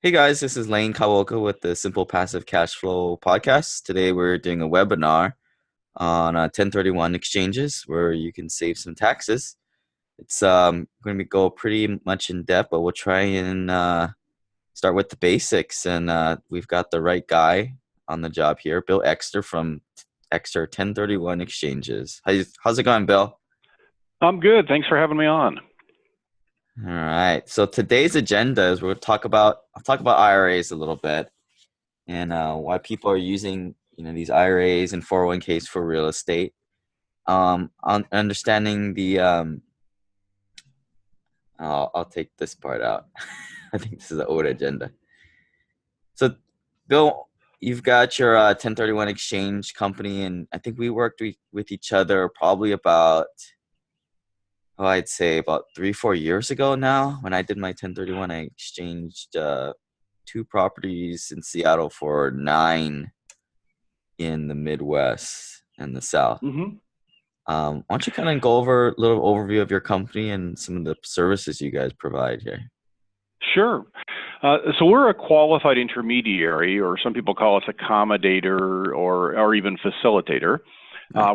Hey guys, this is Lane Kawaoka with the Simple Passive Cashflow Podcast. Today we're doing a webinar on 1031 exchanges where you can save some taxes. It's going to go pretty much in depth, but we'll try and start with the basics. And we've got the right guy on the job here, Bill Exeter from Exeter 1031 Exchanges. How's it going, Bill? I'm good. Thanks for having me on. All right. So today's agenda is I'll talk about IRAs a little bit and why people are using these IRAs and 401ks for real estate. On understanding the I'll take this part out. I think this is an old agenda. So, Bill, you've got your 1031 exchange company, and I think we worked with each other probably about I'd say about 3-4 years ago now. When I did my 1031, I exchanged two properties in Seattle for 9 in the Midwest and the South. hmm Why don't you kind of go over a little overview of your company and some of the services you guys provide here? Sure. So we're a qualified intermediary, or some people call us accommodator or even facilitator.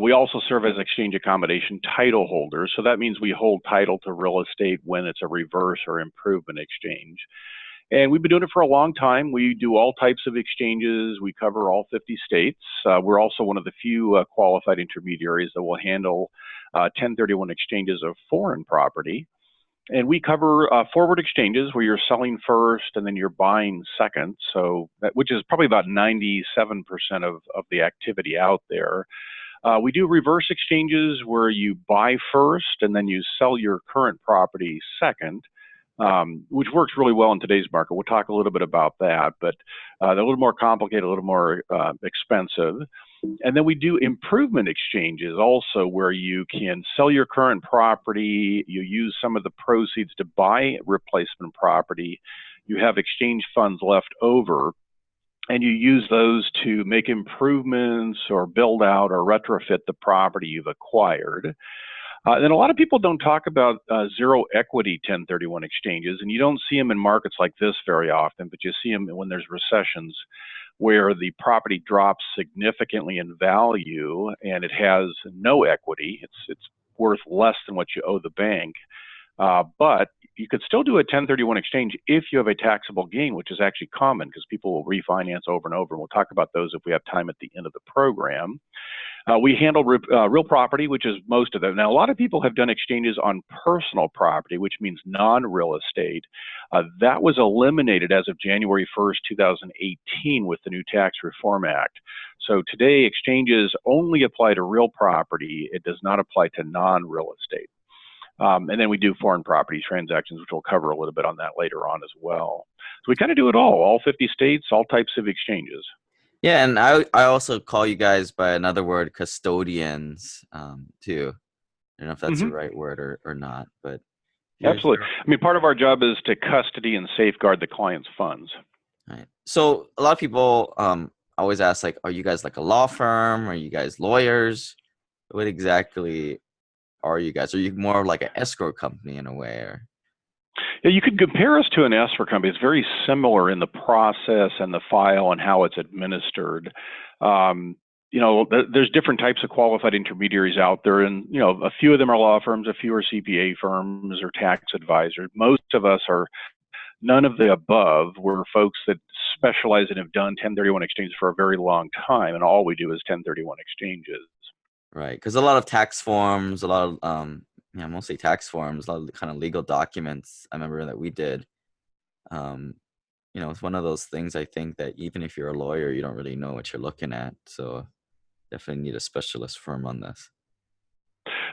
We also serve as exchange accommodation title holders. So that means we hold title to real estate when it's a reverse or improvement exchange. And we've been doing it for a long time. We do all types of exchanges. We cover all 50 states. We're also one of the few qualified intermediaries that will handle 1031 exchanges of foreign property. And we cover forward exchanges where you're selling first and then you're buying second. So which is probably about 97% of the activity out there. We do reverse exchanges where you buy first and then you sell your current property second. Which works really well in today's market. We'll talk a little bit about that, but they're a little more complicated, a little more expensive. And then we do improvement exchanges also where you can sell your current property, you use some of the proceeds to buy replacement property, you have exchange funds left over, and you use those to make improvements or build out or retrofit the property you've acquired. Then a lot of people don't talk about zero equity 1031 exchanges, and you don't see them in markets like this very often, but you see them when there's recessions where the property drops significantly in value and it has no equity. It's worth less than what you owe the bank. But you could still do a 1031 exchange if you have a taxable gain, which is actually common because people will refinance over and over. And we'll talk about those if we have time at the end of the program. We handle real property, which is most of them. Now, a lot of people have done exchanges on personal property, which means non-real estate. That was eliminated as of January 1st, 2018 with the new Tax Reform Act. So today, exchanges only apply to real property. It does not apply to non-real estate. And then we do foreign property transactions, which we'll cover a little bit on that later on as well. So we kind of do it all 50 states, all types of exchanges. Yeah, and I also call you guys by another word, custodians, too. I don't know if that's the right word or not, but Absolutely. I mean, part of our job is to custody and safeguard the client's funds. Right. So a lot of people always ask, like, are you guys like a law firm? Are you guys lawyers? What exactly are you guys? Are you more like an escrow company in a way? Or? Yeah, you could compare us to an escrow company. It's very similar in the process and the file and how it's administered. There's different types of qualified intermediaries out there, and a few of them are law firms, a few are CPA firms or tax advisors. Most of us are none of the above. We're folks that specialize and have done 1031 exchanges for a very long time, and all we do is 1031 exchanges. Right, because a lot of tax forms, a lot of mostly tax forms, a lot of kind of legal documents. I remember that we did. It's one of those things. I think that even if you're a lawyer, you don't really know what you're looking at. So definitely need a specialist firm on this.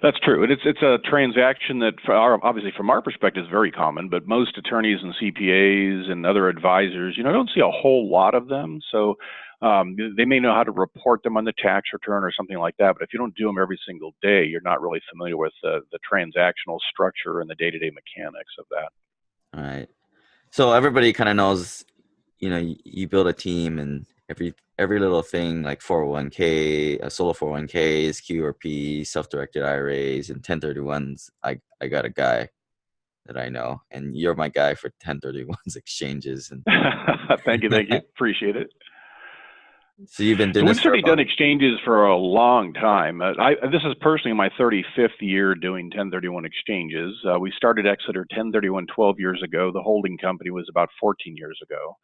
That's true. It's a transaction that, obviously, from our perspective, is very common. But most attorneys and CPAs and other advisors, don't see a whole lot of them. So they may know how to report them on the tax return or something like that. But if you don't do them every single day, you're not really familiar with the transactional structure and the day-to-day mechanics of that. All right. So everybody kind of knows, you build a team and every little thing like 401k, solo 401ks, QRP, self-directed IRAs, and 1031s. I got a guy that I know, and you're my guy for 1031s exchanges. And Thank you. Appreciate it. so you've been doing So we've this for certainly about done exchanges for a long time. This is personally my 35th year doing 1031 exchanges. We started Exeter 1031 12 years ago. The holding company was about 14 years ago.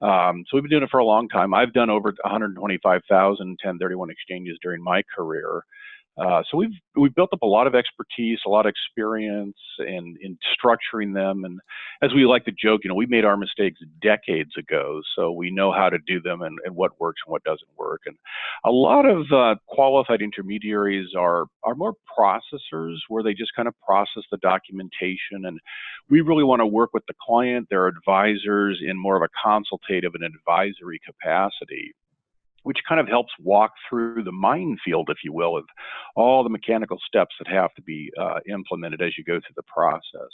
So we've been doing it for a long time. I've done over 125,000 1031 exchanges during my career. So we've built up a lot of expertise, a lot of experience in structuring them. And as we like to joke, we made our mistakes decades ago, so we know how to do them and what works and what doesn't work. And a lot of qualified intermediaries are more processors, where they just kind of process the documentation. And we really want to work with the client, their advisors, in more of a consultative and advisory capacity, which kind of helps walk through the minefield, if you will, of all the mechanical steps that have to be implemented as you go through the process.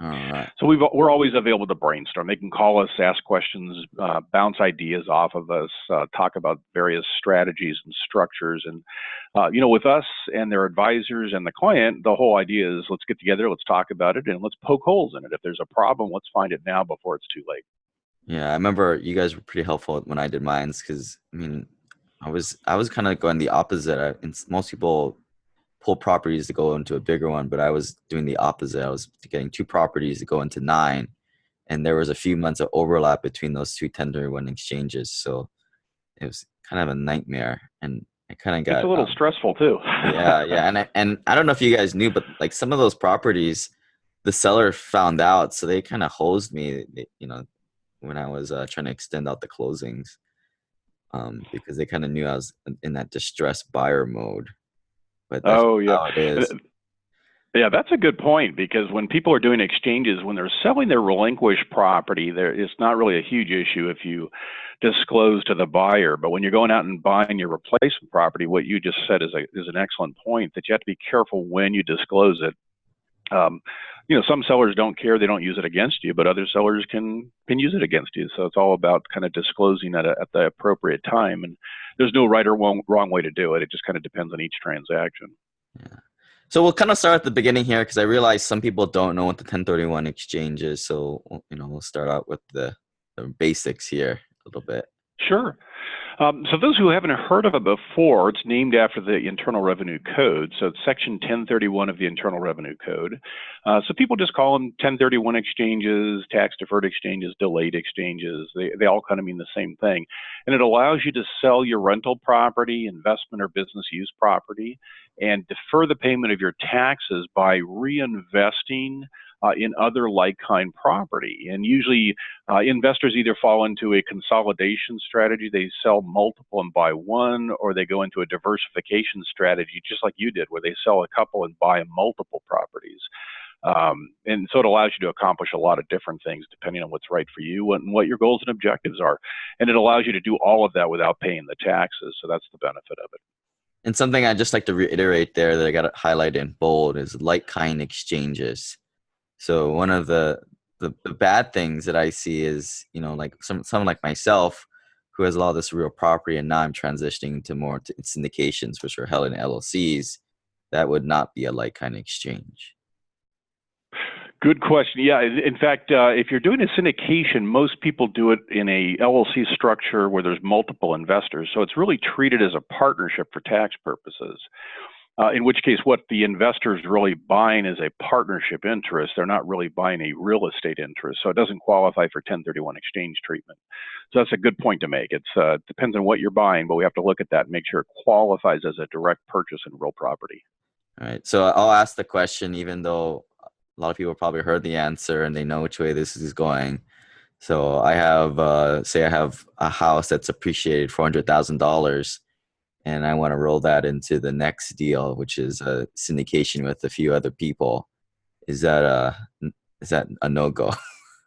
all right. So we're always available to brainstorm. They can call us, ask questions, bounce ideas off of us, talk about various strategies and structures. And, with us and their advisors and the client, the whole idea is let's get together, let's talk about it, and let's poke holes in it. If there's a problem, let's find it now before it's too late. Yeah, I remember you guys were pretty helpful when I did mines, because I was kind of going the opposite. Most people pull properties to go into a bigger one, but I was doing the opposite. I was getting 2 properties to go into 9, and there was a few months of overlap between those 2 1031 exchanges, so it was kind of a nightmare, and I kind of got It's a little stressful too. yeah, and I don't know if you guys knew, but like some of those properties, the seller found out, so they kind of hosed me, when I was trying to extend out the closings, because they kind of knew I was in that distressed buyer mode. But that's Oh, yeah. how it is. Yeah, that's a good point, because when people are doing exchanges, when they're selling their relinquished property, it's not really a huge issue if you disclose to the buyer. But when you're going out and buying your replacement property, what you just said is an excellent point, that you have to be careful when you disclose it. Some sellers don't care; they don't use it against you, but other sellers can use it against you. So it's all about kind of disclosing at the appropriate time. And there's no right or wrong way to do it. It just kind of depends on each transaction. Yeah. So we'll kind of start at the beginning here, because I realize some people don't know what the 1031 exchange is. So we'll start out with the basics here a little bit. Sure. So those who haven't heard of it before, it's named after the Internal Revenue Code. So it's Section 1031 of the Internal Revenue Code. So people just call them 1031 exchanges, tax deferred exchanges, delayed exchanges. They all kind of mean the same thing. And it allows you to sell your rental property, investment or business use property, and defer the payment of your taxes by reinvesting in other like-kind property. And usually investors either fall into a consolidation strategy, they sell multiple and buy one, or they go into a diversification strategy, just like you did, where they sell a couple and buy multiple properties. And so it allows you to accomplish a lot of different things depending on what's right for you and what your goals and objectives are. And it allows you to do all of that without paying the taxes. So that's the benefit of it. And something I'd just like to reiterate there that I got to highlight in bold is like-kind exchanges. So one of the bad things that I see is, like someone like myself who has a lot of this real property, and now I'm transitioning to more syndications, which are held in LLCs. That would not be a like-kind exchange. Good question. Yeah, in fact, if you're doing a syndication, most people do it in a LLC structure where there's multiple investors. So it's really treated as a partnership for tax purposes. In which case, what the investor is really buying is a partnership interest. They're not really buying a real estate interest. So it doesn't qualify for 1031 exchange treatment. So that's a good point to make. It depends on what you're buying, but we have to look at that and make sure it qualifies as a direct purchase in real property. All right. So I'll ask the question, even though a lot of people probably heard the answer and they know which way this is going. So I have, say I have a house that's appreciated $400,000. And I want to roll that into the next deal, which is a syndication with a few other people. Is that a no-go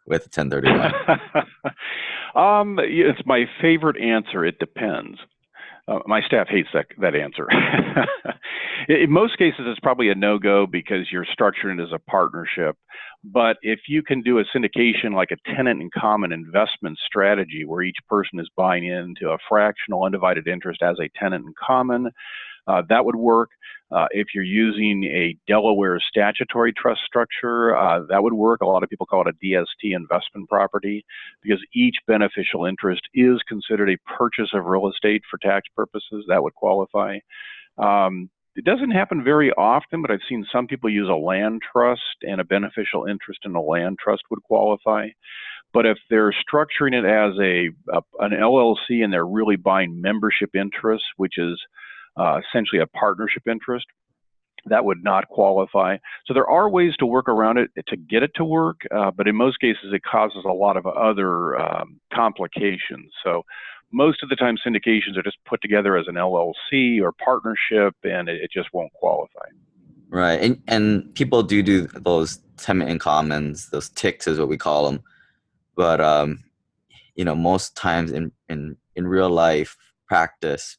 with 1031? It's my favorite answer. It depends. My staff hates that answer. In most cases, it's probably a no-go because you're structuring it as a partnership. But if you can do a syndication like a tenant-in-common investment strategy where each person is buying into a fractional undivided interest as a tenant-in-common, That would work. If you're using a Delaware statutory trust structure, that would work. A lot of people call it a DST investment property because each beneficial interest is considered a purchase of real estate for tax purposes. That would qualify. It doesn't happen very often, but I've seen some people use a land trust, and a beneficial interest in a land trust would qualify. But if they're structuring it as an LLC and they're really buying membership interest, which is essentially a partnership interest, that would not qualify. So there are ways to work around it to get it to work, but in most cases it causes a lot of other complications. So most of the time syndications are just put together as an LLC or partnership, and it just won't qualify. Right, and people do those tenant in commons, those ticks is what we call them. But most times in real life practice,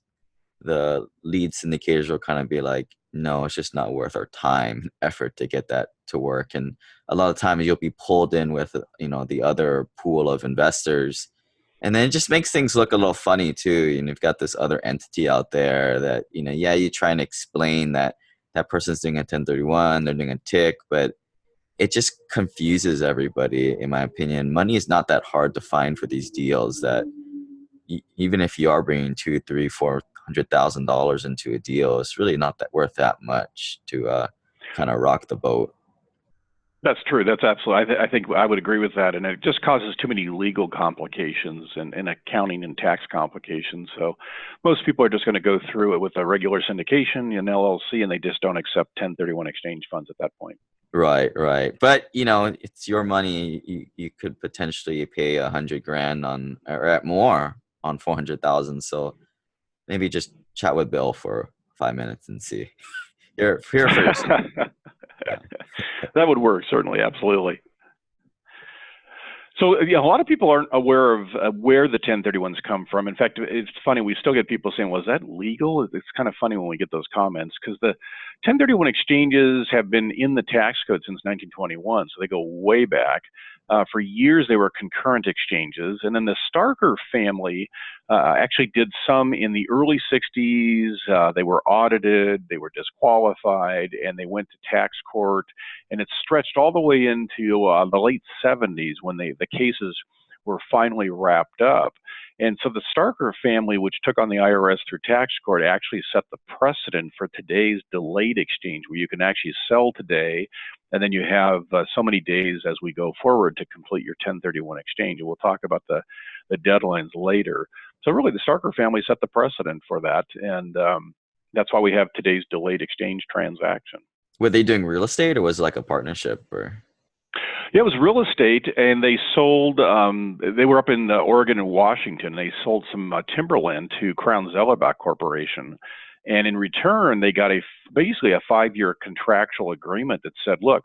the lead syndicators will kind of be like, no, it's just not worth our time and effort to get that to work. And a lot of times you'll be pulled in with the other pool of investors, and then it just makes things look a little funny too. You've got this other entity out there that you try and explain that person's doing a 1031, they're doing a tick, but it just confuses everybody, in my opinion. Money is not that hard to find for these deals. That even if you are bringing $200,000, $300,000, $400,000 into a deal, it's really not that worth that much to kind of rock the boat. That's true. That's absolutely. I think I would agree with that, and it just causes too many legal complications and accounting and tax complications. So most people are just going to go through it with a regular syndication, an LLC, and they just don't accept 1031 exchange funds at that point. Right. But it's your money. You could potentially pay $100,000 on, or more, on 400,000. So maybe just chat with Bill for 5 minutes and see. Here for yourself. Yeah. That would work, certainly, absolutely. So a lot of people aren't aware of where the 1031s come from. In fact, it's funny, we still get people saying, well, is that legal? It's kind of funny when we get those comments, because the 1031 exchanges have been in the tax code since 1921, so they go way back. For years, they were concurrent exchanges, and then the Starker family actually did some in the early 60s. They were audited, they were disqualified, and they went to tax court, and it stretched all the way into the late 70s when the cases were finally wrapped up. And so the Starker family, which took on the IRS through tax court, actually set the precedent for today's delayed exchange, where you can actually sell today, and then you have so many days as we go forward to complete your 1031 exchange. And we'll talk about the deadlines later. So really, the Starker family set the precedent for that, and that's why we have today's delayed exchange transaction. Were they doing real estate, or was it like a partnership? Or? Yeah, it was real estate, and they sold, they were up in Oregon and Washington. They sold some timberland to Crown Zellerbach Corporation. And in return, they got basically a 5-year contractual agreement that said, look,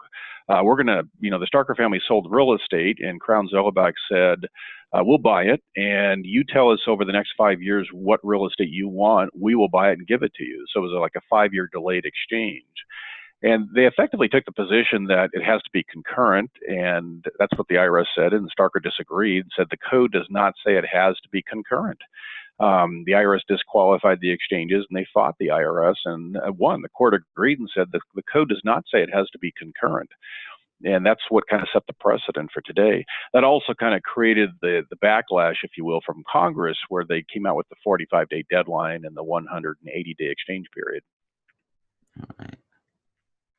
we're going to, the Starker family sold real estate, and Crown Zellerbach said, we'll buy it, and you tell us over the next 5 years what real estate you want. We will buy it and give it to you. So it was like a 5-year delayed exchange. And they effectively took the position that it has to be concurrent, and that's what the IRS said, and Starker disagreed, said the code does not say it has to be concurrent. The IRS disqualified the exchanges, and they fought the IRS and won. The court agreed and said that the code does not say it has to be concurrent. And that's what kind of set the precedent for today. That also kind of created the backlash, if you will, from Congress, where they came out with the 45-day deadline and the 180-day exchange period. All right.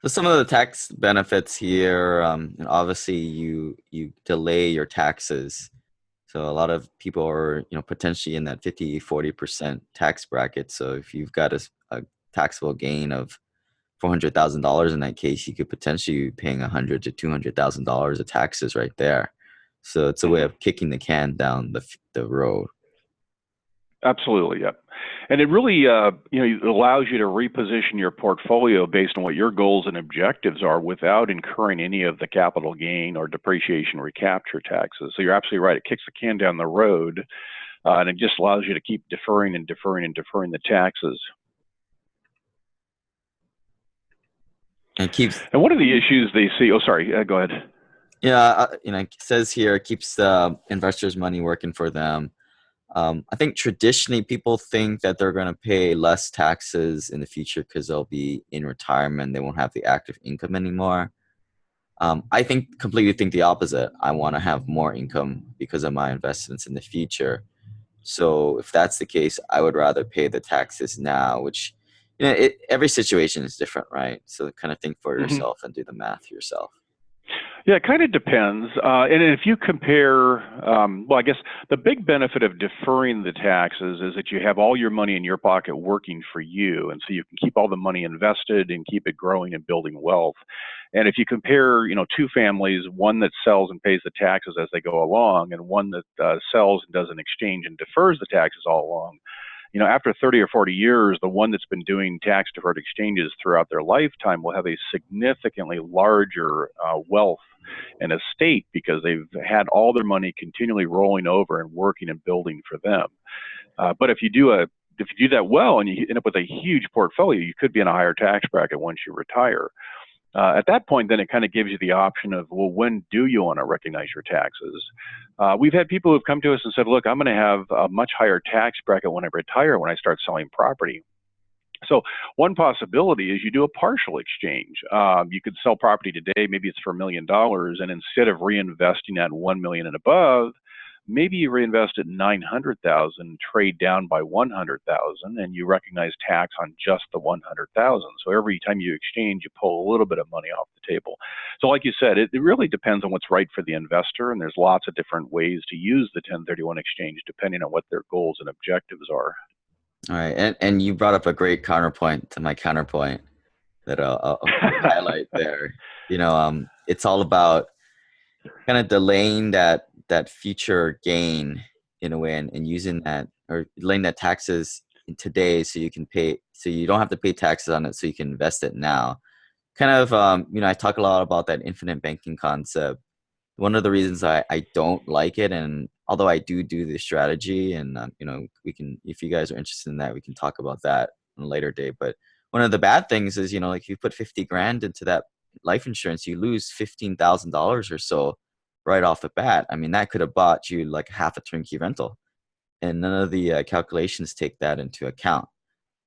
So some of the tax benefits here, obviously you delay your taxes. So a lot of people are, potentially in that 50-40% tax bracket. So if you've got a taxable gain of $400,000 in that case, you could potentially be paying $100,000 to $200,000 of taxes right there. So it's a way of kicking the can down the road. Absolutely, yeah. And it really, it allows you to reposition your portfolio based on what your goals and objectives are without incurring any of the capital gain or depreciation recapture taxes. So you're absolutely right. It kicks the can down the road, and it just allows you to keep deferring and deferring and deferring the taxes. And one of the issues they see, go ahead. Yeah, it says here it keeps the investors' money working for them. I think traditionally people think that they're going to pay less taxes in the future because they'll be in retirement. They won't have the active income anymore. I completely think the opposite. I want to have more income because of my investments in the future. So if that's the case, I would rather pay the taxes now, which, every situation is different, right? So kind of think for yourself and do the math yourself. Yeah, it kind of depends. And if you compare, well, I guess the big benefit of deferring the taxes is that you have all your money in your pocket working for you. And so you can keep all the money invested and keep it growing and building wealth. And if you compare, two families, one that sells and pays the taxes as they go along, and one that sells and does an exchange and defers the taxes all along, after 30 or 40 years, the one that's been doing tax deferred exchanges throughout their lifetime will have a significantly larger wealth and estate because they've had all their money continually rolling over and working and building for them. But if you do that well and you end up with a huge portfolio, you could be in a higher tax bracket once you retire. At that point, then it kind of gives you the option of, well, when do you want to recognize your taxes? We've had people who've come to us and said, look, I'm going to have a much higher tax bracket when I retire, when I start selling property. So one possibility is you do a partial exchange. You could sell property today, maybe it's for $1 million, and instead of reinvesting that $1 million and above, maybe you reinvest at 900,000, trade down by 100,000, and you recognize tax on just the 100,000. So every time you exchange, you pull a little bit of money off the table. So like you said, it really depends on what's right for the investor, and there's lots of different ways to use the 1031 exchange depending on what their goals and objectives are. All right, and you brought up a great counterpoint to my counterpoint that I'll highlight there. It's all about kind of delaying that future gain in a way, and using that, or delaying that taxes today so you can pay, so you don't have to pay taxes on it, so you can invest it now. Kind of, I talk a lot about that infinite banking concept. One of the reasons I don't like it, and although I do the strategy, and we can, if you guys are interested in that, we can talk about that on a later date. But one of the bad things is, like if you put 50 grand into that life insurance, you lose $15,000 or so right off the bat. I mean, that could have bought you like half a turnkey rental, and none of the calculations take that into account.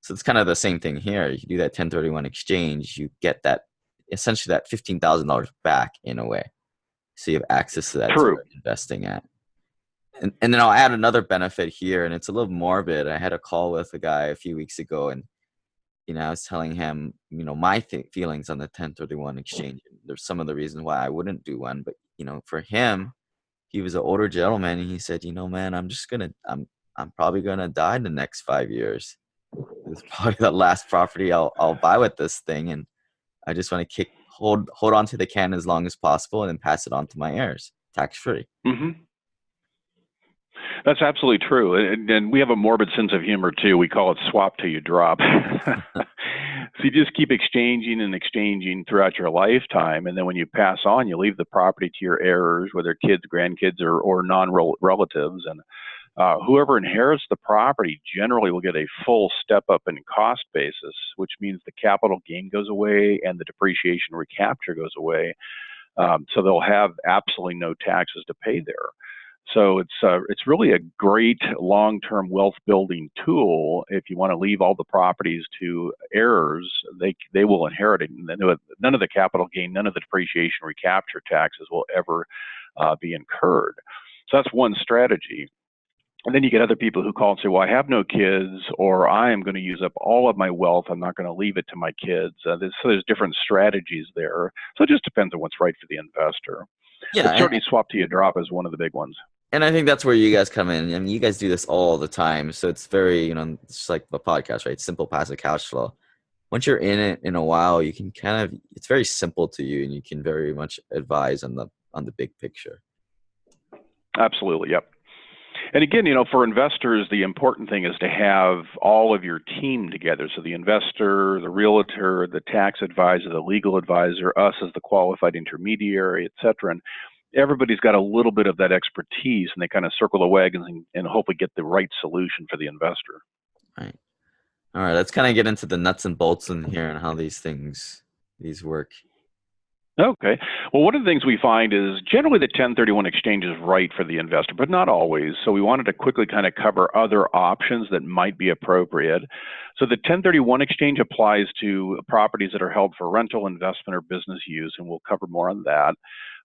So it's kind of the same thing here. You do that 1031 exchange, you get that, essentially that $15,000 back in a way. So you have access to that True. to investing at. And then I'll add another benefit here, and it's a little morbid. I had a call with a guy a few weeks ago, and I was telling him, my feelings on the 1031 exchange. There's some of the reasons why I wouldn't do one, but for him, he was an older gentleman, and he said, man, I'm probably gonna die in the next 5 years. It's probably the last property I'll buy with this thing, and I just want to hold on to the can as long as possible, and then pass it on to my heirs, tax free. Mm-hmm. That's absolutely true. And we have a morbid sense of humor too. We call it swap till you drop. So you just keep exchanging and exchanging throughout your lifetime. And then when you pass on, you leave the property to your heirs, whether kids, grandkids, or non-relatives. And whoever inherits the property generally will get a full step up in cost basis, which means the capital gain goes away and the depreciation recapture goes away. So they'll have absolutely no taxes to pay there. So it's really a great long-term wealth building tool. If you want to leave all the properties to heirs, they will inherit it. None of the capital gain, none of the depreciation recapture taxes will ever be incurred. So that's one strategy. And then you get other people who call and say, well, I have no kids, or I am going to use up all of my wealth. I'm not going to leave it to my kids. So there's different strategies there. So it just depends on what's right for the investor. Yeah, but certainly swap till you drop is one of the big ones. And I think that's where you guys come in. I mean, you guys do this all the time. So it's very, it's like a podcast, right? Simple passive cash flow. Once you're in it in a while, you can it's very simple to you, and you can very much advise on the big picture. Absolutely. Yep. And again, for investors, the important thing is to have all of your team together. So the investor, the realtor, the tax advisor, the legal advisor, us as the qualified intermediary, et cetera. And everybody's got a little bit of that expertise, and they kind of circle the wagons and hopefully get the right solution for the investor. Right. All right. Let's kind of get into the nuts and bolts in here and how these work. Okay. Well, one of the things we find is generally the 1031 exchange is right for the investor, but not always. So we wanted to quickly kind of cover other options that might be appropriate. So the 1031 exchange applies to properties that are held for rental, investment, or business use, and we'll cover more on that.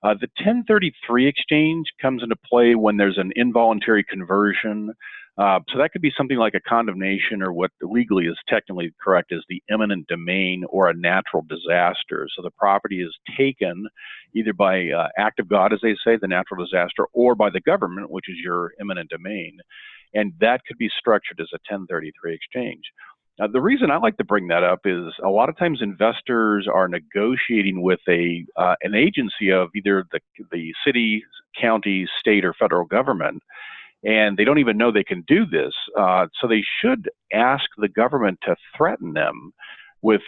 The 1033 exchange comes into play when there's an involuntary conversion. So that could be something like a condemnation, or what legally is technically correct is the eminent domain, or a natural disaster. So the property is taken either by act of God, as they say, the natural disaster, or by the government, which is your eminent domain. And that could be structured as a 1033 exchange. The reason I like to bring that up is a lot of times investors are negotiating with an agency of either the city, county, state, or federal government, and they don't even know they can do this. So they should ask the government to threaten them with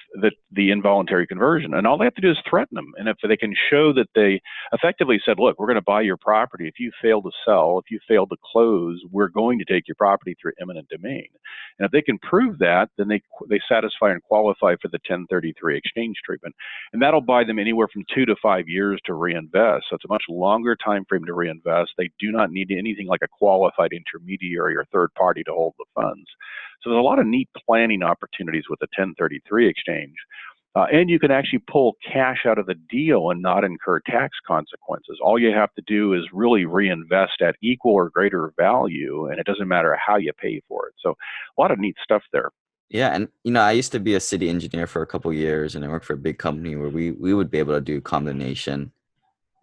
the involuntary conversion. And all they have to do is threaten them. And if they can show that they effectively said, look, we're going to buy your property. If you fail to sell, if you fail to close, we're going to take your property through eminent domain. And if they can prove that, then they satisfy and qualify for the 1033 exchange treatment. And that'll buy them anywhere from 2 to 5 years to reinvest. So it's a much longer time frame to reinvest. They do not need anything like a qualified intermediary or third party to hold the funds. So there's a lot of neat planning opportunities with the 1033 exchange. And you can actually pull cash out of the deal and not incur tax consequences. All you have to do is really reinvest at equal or greater value, and it doesn't matter how you pay for it. So a lot of neat stuff there. Yeah, and I used to be a city engineer for a couple of years, and I worked for a big company where we would be able to do condemnation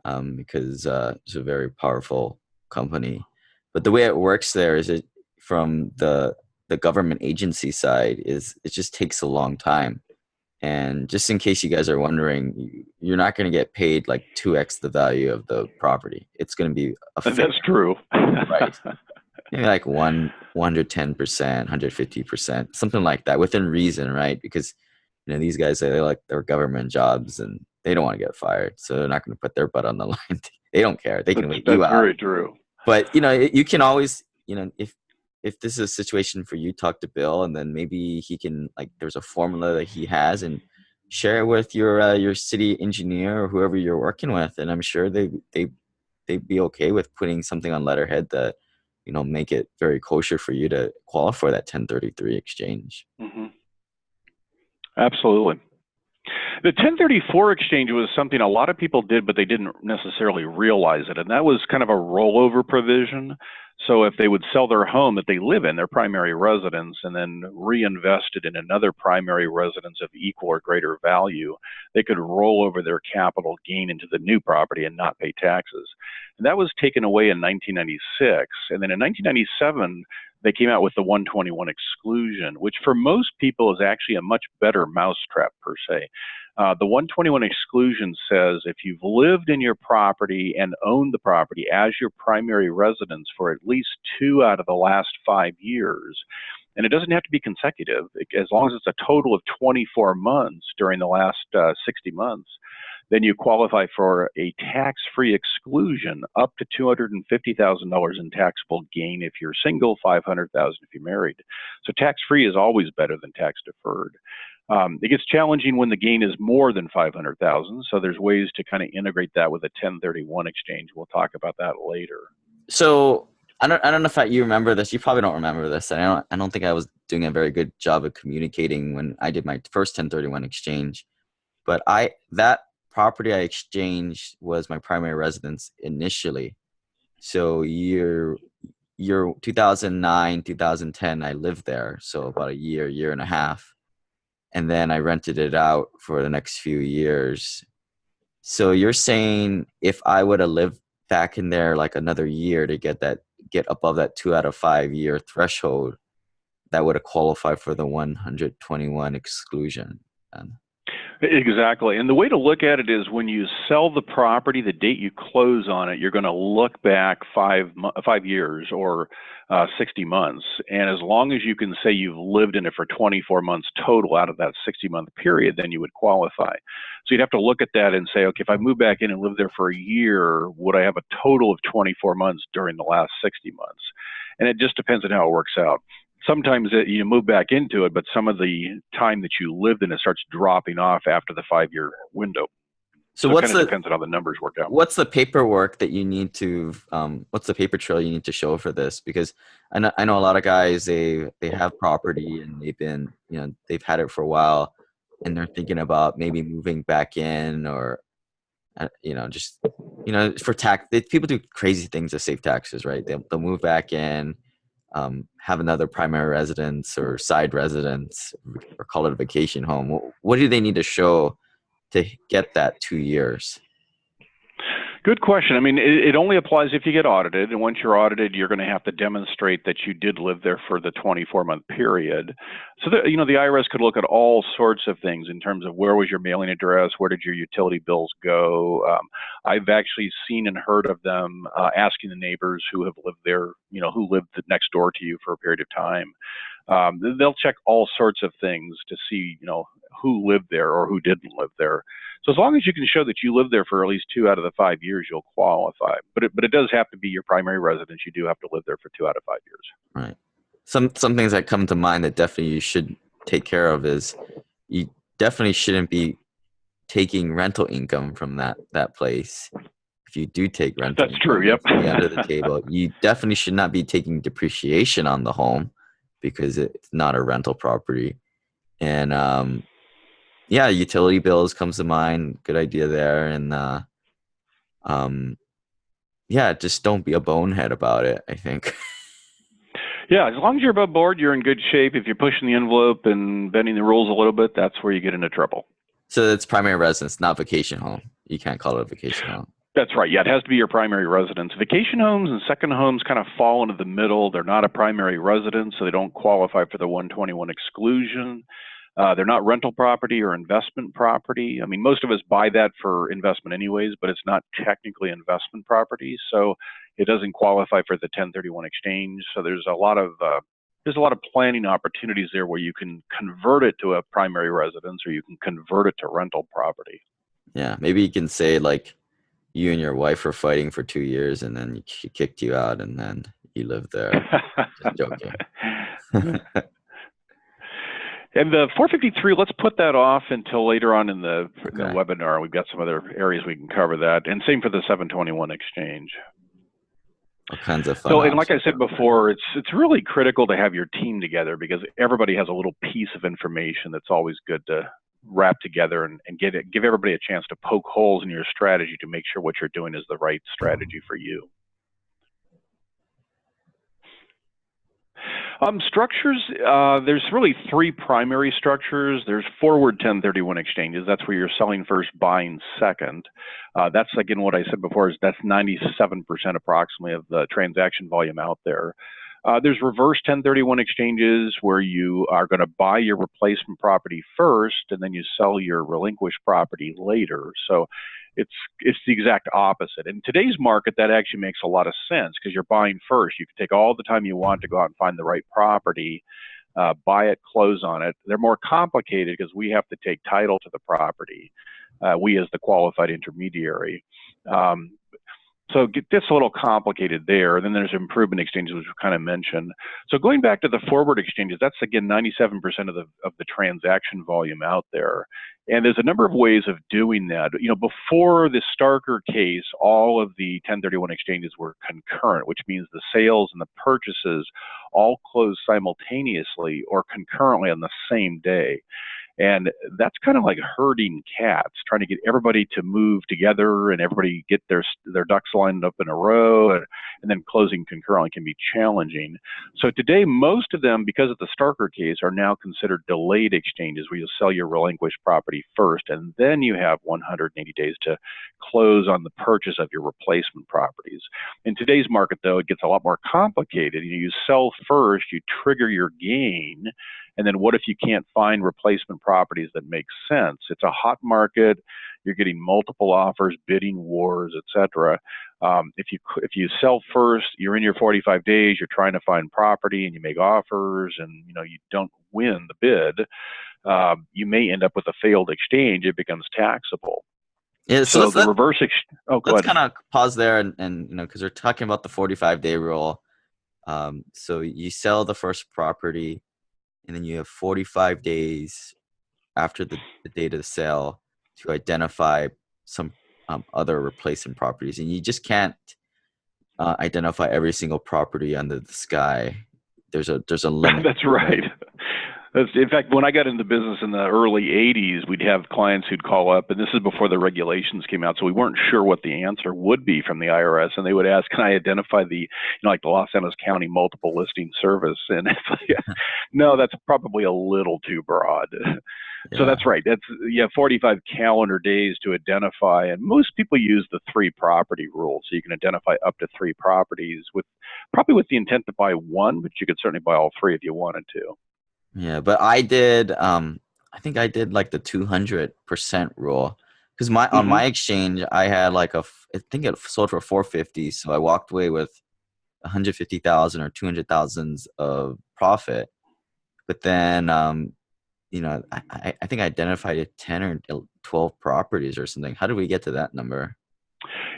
because it's a very powerful company. But the way it works there is from the government agency side is it just takes a long time. And just in case you guys are wondering, you're not going to get paid like 2x the value of the property. It's going to be a fixed That's true. price. Maybe like 110%, 150%, something like that, within reason, right? Because these guys, they like their government jobs and they don't want to get fired, so they're not going to put their butt on the line. They don't care. They can wait you out. That's very true. But you can always, if this is a situation for you, talk to Bill, and then maybe he can, like, there's a formula that he has, and share it with your city engineer or whoever you're working with, and I'm sure they'd be okay with putting something on letterhead that make it very kosher for you to qualify for that 1033 exchange. Mm-hmm. Absolutely. The 1034 exchange was something a lot of people did, but they didn't necessarily realize it. And that was kind of a rollover provision. So if they would sell their home that they live in, their primary residence, and then reinvest it in another primary residence of equal or greater value, they could roll over their capital gain into the new property and not pay taxes. And that was taken away in 1996. And then in 1997, they came out with the 121 exclusion, which for most people is actually a much better mousetrap per se. The 121 exclusion says if you've lived in your property and owned the property as your primary residence for at least 2 out of the last 5 years, and it doesn't have to be consecutive, as long as it's a total of 24 months during the last 60 months, then you qualify for a tax-free exclusion up to $250,000 in taxable gain if you're single, $500,000 if you're married. So tax-free is always better than tax-deferred. It gets challenging when the gain is more than $500,000. So there's ways to kind of integrate that with a 1031 exchange. We'll talk about that later. So I don't know if you remember this. You probably don't remember this. I don't think I was doing a very good job of communicating when I did my first 1031 exchange. But that property I exchanged was my primary residence initially. So year 2009, 2010, I lived there. So about a year and a half. And then I rented it out for the next few years. So you're saying if I would have lived back in there like another year to get above that 2 out of 5 year threshold, that would have qualified for the 121 exclusion. Exactly. And the way to look at it is when you sell the property, the date you close on it, you're going to look back 5 years or 60 months. And as long as you can say you've lived in it for 24 months total out of that 60-month period, then you would qualify. So you'd have to look at that and say, okay, if I move back in and live there for a year, would I have a total of 24 months during the last 60 months? And it just depends on how it works out. Sometimes you move back into it, but some of the time that you lived in it starts dropping off after the 5-year window. So So it kind of depends on how the numbers work out. what's the paperwork that you need to what's the paper trail you need to show for this? Because I know a lot of guys, they have property and they've been, they've had it for a while and they're thinking about maybe moving back in, or just for tax. People do crazy things to save taxes, right? They'll move back in, have another primary residence or side residence, or call it a vacation home. What do they need to show to get that 2 years? Good question. I mean, it only applies if you get audited, and once you're audited, you're going to have to demonstrate that you did live there for the 24-month period. So, the IRS could look at all sorts of things in terms of where was your mailing address, where did your utility bills go. I've actually seen and heard of them asking the neighbors who have lived there, who lived next door to you for a period of time. They'll check all sorts of things to see, who lived there or who didn't live there. So as long as you can show that you lived there for at least 2 out of the 5 years, you'll qualify. But it does have to be your primary residence. You do have to live there for 2 out of 5 years. Right. Some things that come to mind that definitely you should take care of is you definitely shouldn't be taking rental income from that place. If you do take rental, that's true. Yep. Under the table, you definitely should not be taking depreciation on the home because it's not a rental property. And utility bills comes to mind. Good idea there. And just don't be a bonehead about it, I think. Yeah, as long as you're above board, you're in good shape. If you're pushing the envelope and bending the rules a little bit, that's where you get into trouble. So it's primary residence, not vacation home. You can't call it a vacation home. That's right. Yeah, it has to be your primary residence. Vacation homes and second homes kind of fall into the middle. They're not a primary residence, so they don't qualify for the 121 exclusion. They're not rental property or investment property. I mean, most of us buy that for investment anyways, but it's not technically investment property, so it doesn't qualify for the 1031 exchange. So there's a lot of planning opportunities there where you can convert it to a primary residence or you can convert it to rental property. Yeah, maybe you can say like you and your wife were fighting for 2 years and then she kicked you out and then you lived there. Just joking. And the 453, let's put that off until later on in the webinar. We've got some other areas we can cover that. And same for the 721 exchange. All kinds of fun. So, and like I said before, it's really critical to have your team together because everybody has a little piece of information that's always good to wrap together and give everybody a chance to poke holes in your strategy to make sure what you're doing is the right strategy for you. Structures, there's really 3 primary structures. There's forward 1031 exchanges. That's where you're selling first, buying second. That's, again, what I said before, is that's 97% approximately of the transaction volume out there. There's reverse 1031 exchanges where you are going to buy your replacement property first and then you sell your relinquished property later. So it's the exact opposite. In today's market, that actually makes a lot of sense because you're buying first. You can take all the time you want to go out and find the right property, buy it, close on it. They're more complicated because we have to take title to the property, we as the qualified intermediary. So it gets a little complicated there. And then there's improvement exchanges, which we kind of mentioned. So going back to the forward exchanges, that's again 97% of the transaction volume out there. And there's a number of ways of doing that. Before the Starker case, all of the 1031 exchanges were concurrent, which means the sales and the purchases all closed simultaneously or concurrently on the same day. And that's kind of like herding cats, trying to get everybody to move together and everybody get their ducks lined up in a row, and then closing concurrently can be challenging. So today, most of them, because of the Starker case, are now considered delayed exchanges where you sell your relinquished property first, and then you have 180 days to close on the purchase of your replacement properties. In today's market, though, it gets a lot more complicated. You sell first, you trigger your gain, and then what if you can't find replacement properties that make sense? It's a hot market. You're getting multiple offers, bidding wars, etc. If you sell first, you're in your 45 days. You're trying to find property, and you make offers, and you don't win the bid. You may end up with a failed exchange. It becomes taxable. Yeah. So the reverse. Let's kind of pause there, and because we're talking about the 45-day rule. So you sell the first property, and then you have 45 days after the date of the sale to identify some other replacement properties, and you just can't identify every single property under the sky. There's a limit. That's right. In fact, when I got into business in the early 80s, we'd have clients who'd call up, and this is before the regulations came out, so we weren't sure what the answer would be from the IRS, and they would ask, can I identify the, like the Los Angeles County Multiple Listing Service? And it's like, no, that's probably a little too broad. Yeah. So that's right. That's 45 calendar days to identify, and most people use the 3 property rule, so you can identify up to 3 properties probably with the intent to buy one, but you could certainly buy all 3 if you wanted to. Yeah, but I did. I think I did like the 200% rule, because on my exchange I had like I think it sold for 450, so I walked away with 150,000 or 200,000 of profit. But then, I think I identified 10 or 12 properties or something. How did we get to that number?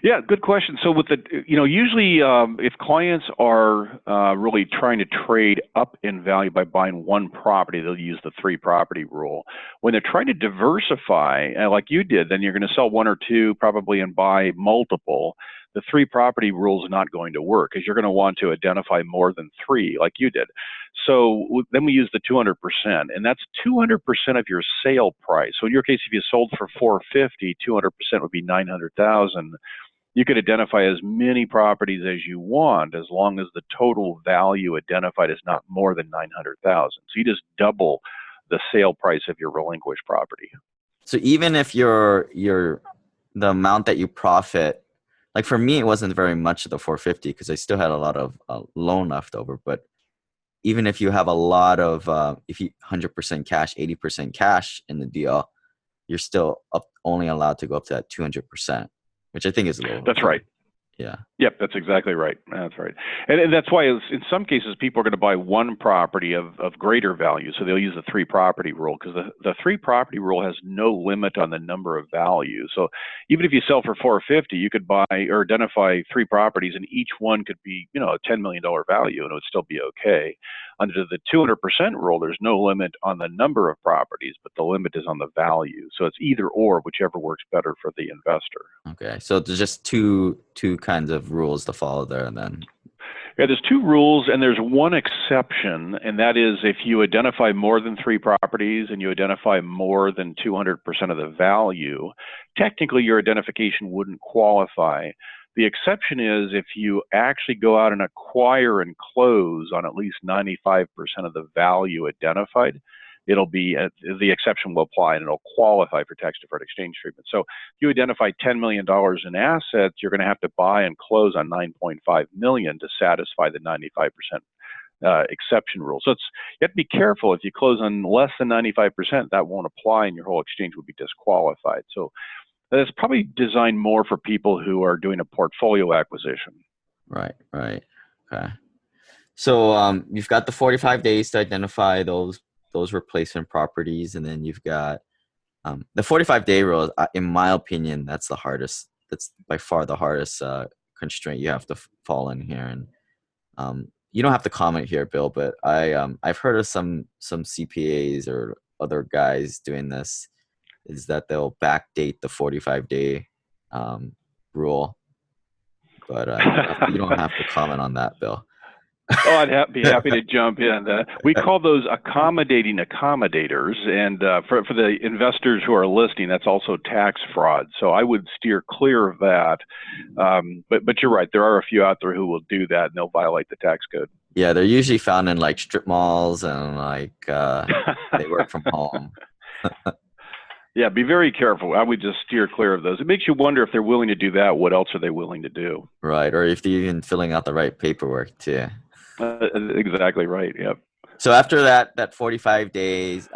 Yeah, good question. So with the, usually if clients are really trying to trade up in value by buying one property, they'll use the 3 property rule. When they're trying to diversify, like you did, then you're going to sell 1 or 2 probably and buy multiple. The 3 property rule is not going to work, because you're going to want to identify more than 3 like you did. So then we use the 200%, and that's 200% of your sale price. So in your case, if you sold for 450, 200% would be 900,000. You could identify as many properties as you want, as long as the total value identified is not more than 900,000. So you just double the sale price of your relinquished property. So even if the amount that you profit, like for me, it wasn't very much of the 450, because I still had a lot of loan left over. But even if you have a lot of, if you 100% cash, 80% cash in the deal, you're still only allowed to go up to that 200%. Which I think is a little. That's right. Yeah. Yep, that's exactly right. That's right. And that's why in some cases people are going to buy one property of greater value. So they'll use the 3 property rule, because the 3 property rule has no limit on the number of values. So even if you sell for 450, you could buy or identify 3 properties, and each one could be, a $10 million value, and it would still be okay. Under the 200% rule, there's no limit on the number of properties, but the limit is on the value. So it's either or, whichever works better for the investor. Okay, so there's just two kinds of rules to follow there then. Yeah, there's 2 rules, and there's one exception, and that is if you identify more than 3 properties and you identify more than 200% of the value, technically your identification wouldn't qualify. The exception is if you actually go out and acquire and close on at least 95% of the value identified, it'll be the exception will apply, and it'll qualify for tax deferred exchange treatment. So if you identify $10 million in assets, you're going to have to buy and close on $9.5 million to satisfy the 95% exception rule. So you have to be careful. If you close on less than 95%, that won't apply, and your whole exchange would be disqualified. So that's probably designed more for people who are doing a portfolio acquisition. Right. Okay. So you've got the 45 days to identify those replacement properties, and then you've got the 45-day rule. In my opinion, that's the hardest. That's by far the hardest constraint you have to fall in here. And you don't have to comment here, Bill, but I've heard of some CPAs or other guys doing this, is that they'll backdate the 45-day rule. But you don't have to comment on that, Bill. Oh, I'd be happy to jump in. We call those accommodating accommodators, and for the investors who are listening, that's also tax fraud. So I would steer clear of that. But you're right, there are a few out there who will do that, and they'll violate the tax code. Yeah, they're usually found in like strip malls, and like they work from home. Yeah, be very careful. I would just steer clear of those. It makes you wonder, if they're willing to do that, what else are they willing to do? Right, or if they're even filling out the right paperwork too. Exactly right. Yep. So after that 45 days,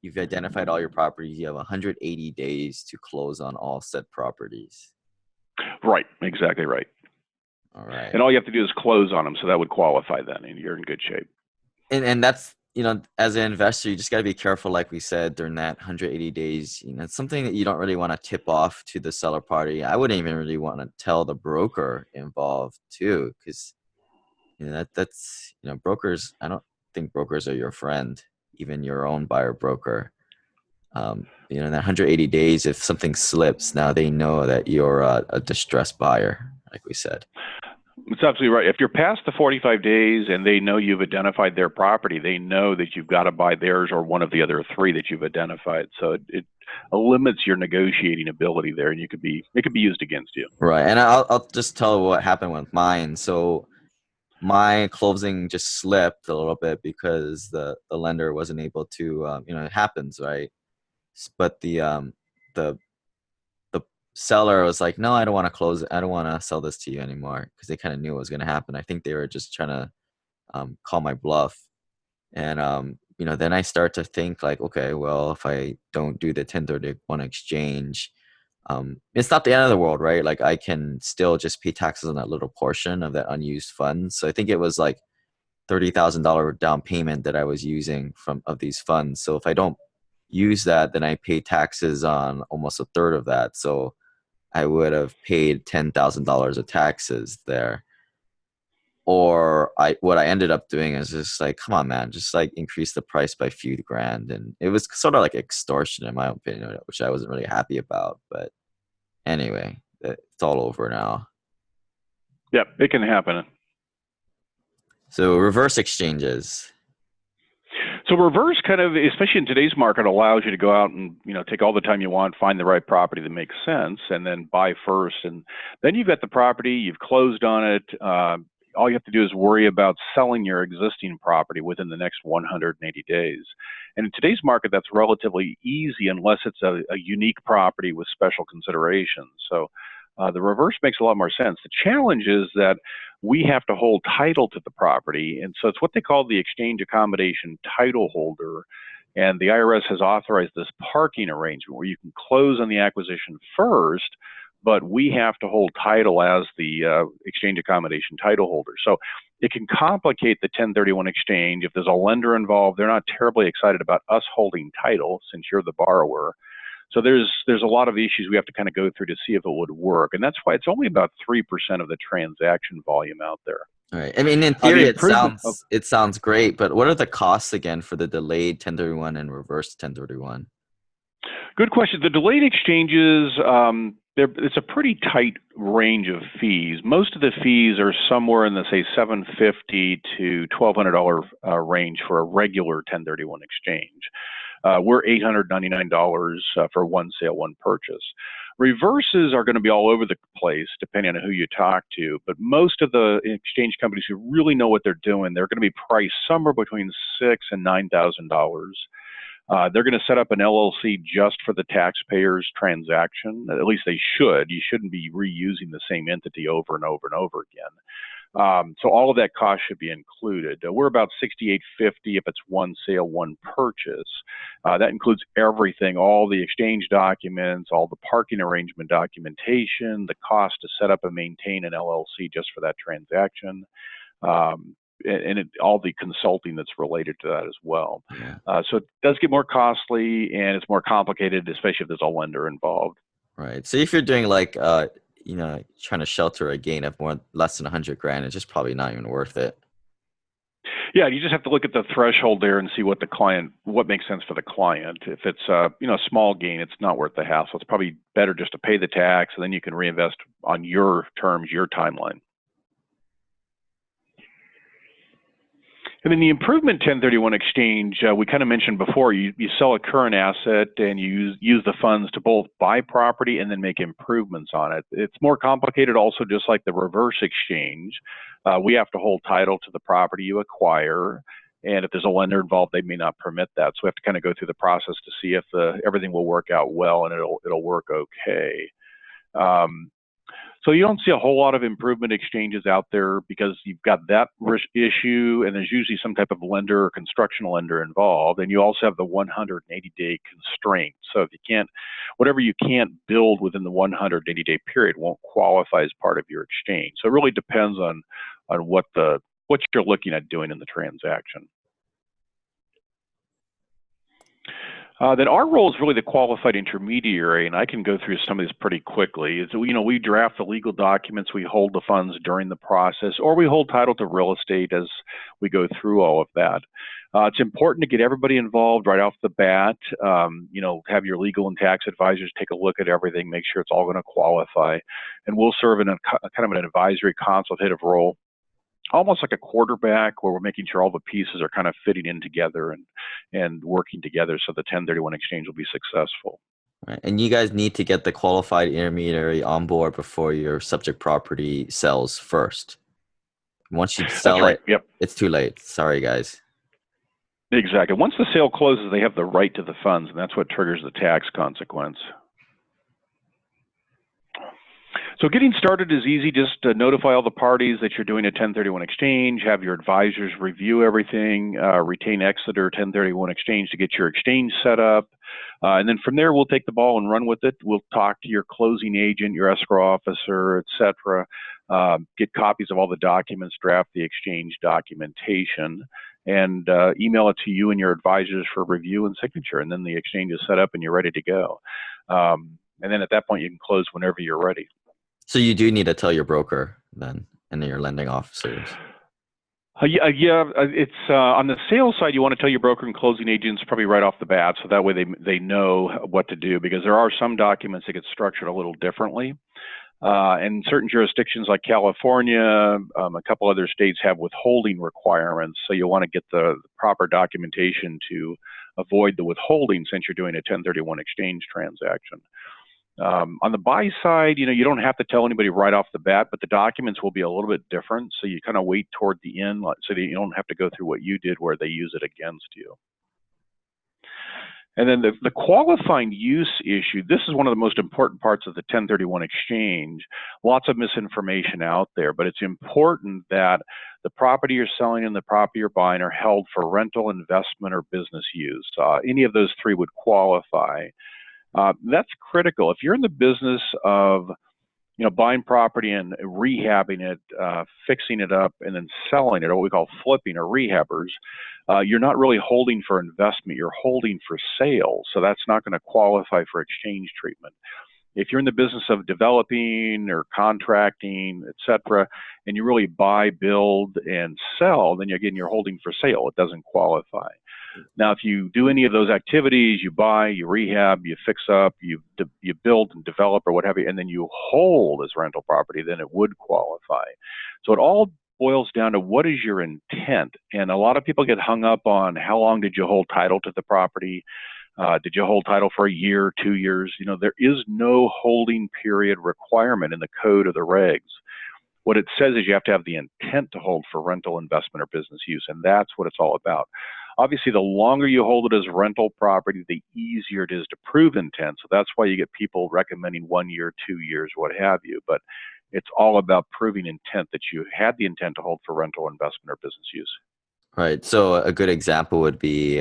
you've identified all your properties. You have 180 days to close on all said properties. Right. Exactly right. All right. And all you have to do is close on them, so that would qualify then, and you're in good shape. And that's, as an investor, you just got to be careful, like we said, during that 180 days. It's something that you don't really want to tip off to the seller party. I wouldn't even really want to tell the broker involved too, because that's brokers. I don't think brokers are your friend, even your own buyer broker. You know, in that 180 days, if something slips, now they know that you're a distressed buyer, like we said. It's absolutely right. If you're past the 45 days and they know you've identified their property, they know that you've got to buy theirs or one of the other three that you've identified. So it limits your negotiating ability there, and it could be used against you. Right, and I'll just tell what happened with mine. So my closing just slipped a little bit because the lender wasn't able to, you know, it happens, right? But the the seller was like, no, I don't want to close it. I don't want to sell this to you anymore, because they kind of knew it was going to happen. I think they were just trying to call my bluff. And you know, then I start to think like, okay, well, if I don't do the 1031 exchange, it's not the end of the world, right? Like I can still just pay taxes on that little portion of that unused funds. So I think it was like $30,000 down payment that I was using of these funds. So if I don't use that, then I pay taxes on almost a third of that. So I would have paid $10,000 of taxes there. Or what I ended up doing is just like, come on, man, just like increase the price by a few grand. And it was sort of like extortion in my opinion, which I wasn't really happy about. But anyway, it's all over now. Yep, it can happen. So reverse exchanges. So reverse kind of, especially in today's market, allows you to go out and, you know, take all the time you want, find the right property that makes sense, and then buy first. And then you've got the property, you've closed on it. All you have to do is worry about selling your existing property within the next 180 days. And in today's market, that's relatively easy unless it's a unique property with special considerations. So the reverse makes a lot more sense. The challenge is that we have to hold title to the property. And so it's what they call the exchange accommodation title holder. And the IRS has authorized this parking arrangement where you can close on the acquisition first, but we have to hold title as the exchange accommodation title holder. So it can complicate the 1031 exchange. If there's a lender involved, they're not terribly excited about us holding title since you're the borrower. So there's a lot of issues we have to kind of go through to see if it would work. And that's why it's only about 3% of the transaction volume out there. All right. I mean, in theory, it sounds great, but what are the costs again for the delayed 1031 and reverse 1031? Good question. The delayed exchanges, it's a pretty tight range of fees. Most of the fees are somewhere in the, say, $750 to $1,200 range for a regular 1031 exchange. We're $899 for one sale, one purchase. Reverses are going to be all over the place depending on who you talk to, but most of the exchange companies who really know what they're doing, they're going to be priced somewhere between $6,000 and $9,000. They're going to set up an LLC just for the taxpayer's transaction. At least they should. You shouldn't be reusing the same entity over and over and over again. So all of that cost should be included. We're about $6,850 if it's one sale, one purchase. That includes everything, all the exchange documents, all the parking arrangement documentation, the cost to set up and maintain an LLC just for that transaction. And all the consulting that's related to that as well. Yeah. So it does get more costly and it's more complicated, especially if there's a lender involved. Right. So if you're doing like, you know, trying to shelter a gain of less than 100 grand, it's just probably not even worth it. Yeah, you just have to look at the threshold there and see what makes sense for the client. If it's a small gain, it's not worth the hassle. It's probably better just to pay the tax and then you can reinvest on your terms, your timeline. And then the improvement 1031 exchange, we kind of mentioned before, you sell a current asset and you use the funds to both buy property and then make improvements on it. It's more complicated also, just like the reverse exchange. We have to hold title to the property you acquire. And if there's a lender involved, they may not permit that. So we have to kind of go through the process to see if everything will work out well and it'll work okay. So you don't see a whole lot of improvement exchanges out there because you've got that issue and there's usually some type of lender or construction lender involved. And you also have the 180-day constraint. So if you can't, whatever you can't build within the 180-day period won't qualify as part of your exchange. So it really depends on what you're looking at doing in the transaction. Then our role is really the qualified intermediary, and I can go through some of these pretty quickly. We draft the legal documents, we hold the funds during the process, or we hold title to real estate as we go through all of that. It's important to get everybody involved right off the bat. Have your legal and tax advisors take a look at everything, make sure it's all going to qualify, and we'll serve in a kind of an advisory consultative role, almost like a quarterback, where we're making sure all the pieces are kind of fitting in together and working together so the 1031 exchange will be successful. Right. And you guys need to get the qualified intermediary on board before your subject property sells first. Once you sell it, Yep. It's too late. Sorry, guys. Exactly. Once the sale closes, they have the right to the funds, and that's what triggers the tax consequence. So getting started is easy. Just notify all the parties that you're doing a 1031 exchange, have your advisors review everything, retain Exeter 1031 exchange to get your exchange set up. And then from there, we'll take the ball and run with it. We'll talk to your closing agent, your escrow officer, et cetera, get copies of all the documents, draft the exchange documentation, and email it to you and your advisors for review and signature. And then the exchange is set up and you're ready to go. And then at that point, you can close whenever you're ready. So you do need to tell your broker then, and your lending officers. It's on the sales side. You want to tell your broker and closing agents probably right off the bat, so that way they know what to do, because there are some documents that get structured a little differently. And certain jurisdictions like California, a couple other states have withholding requirements, so you want to get the proper documentation to avoid the withholding since you're doing a 1031 exchange transaction. On the buy side, you don't have to tell anybody right off the bat, but the documents will be a little bit different. So you kind of wait toward the end so that you don't have to go through what you did where they use it against you. And then the qualifying use issue, this is one of the most important parts of the 1031 exchange. Lots of misinformation out there, but it's important that the property you're selling and the property you're buying are held for rental, investment, or business use. Any of those three would qualify. That's critical. If you're in the business of buying property and rehabbing it, fixing it up, and then selling it, or what we call flipping or rehabbers, you're not really holding for investment, you're holding for sale. So that's not going to qualify for exchange treatment. If you're in the business of developing or contracting, et cetera, and you really buy, build, and sell, then again, you're holding for sale. It doesn't qualify. Now, if you do any of those activities, you buy, you rehab, you fix up, you build and develop or what have you, and then you hold as rental property, then it would qualify. So it all boils down to what is your intent. And a lot of people get hung up on how long did you hold title to the property? Did you hold title for a year, 2 years? There is no holding period requirement in the code or the regs. What it says is you have to have the intent to hold for rental, investment, or business use, and that's what it's all about. Obviously, the longer you hold it as rental property, the easier it is to prove intent. So that's why you get people recommending 1 year, 2 years, what have you. But it's all about proving intent, that you had the intent to hold for rental, investment, or business use. Right. So a good example would be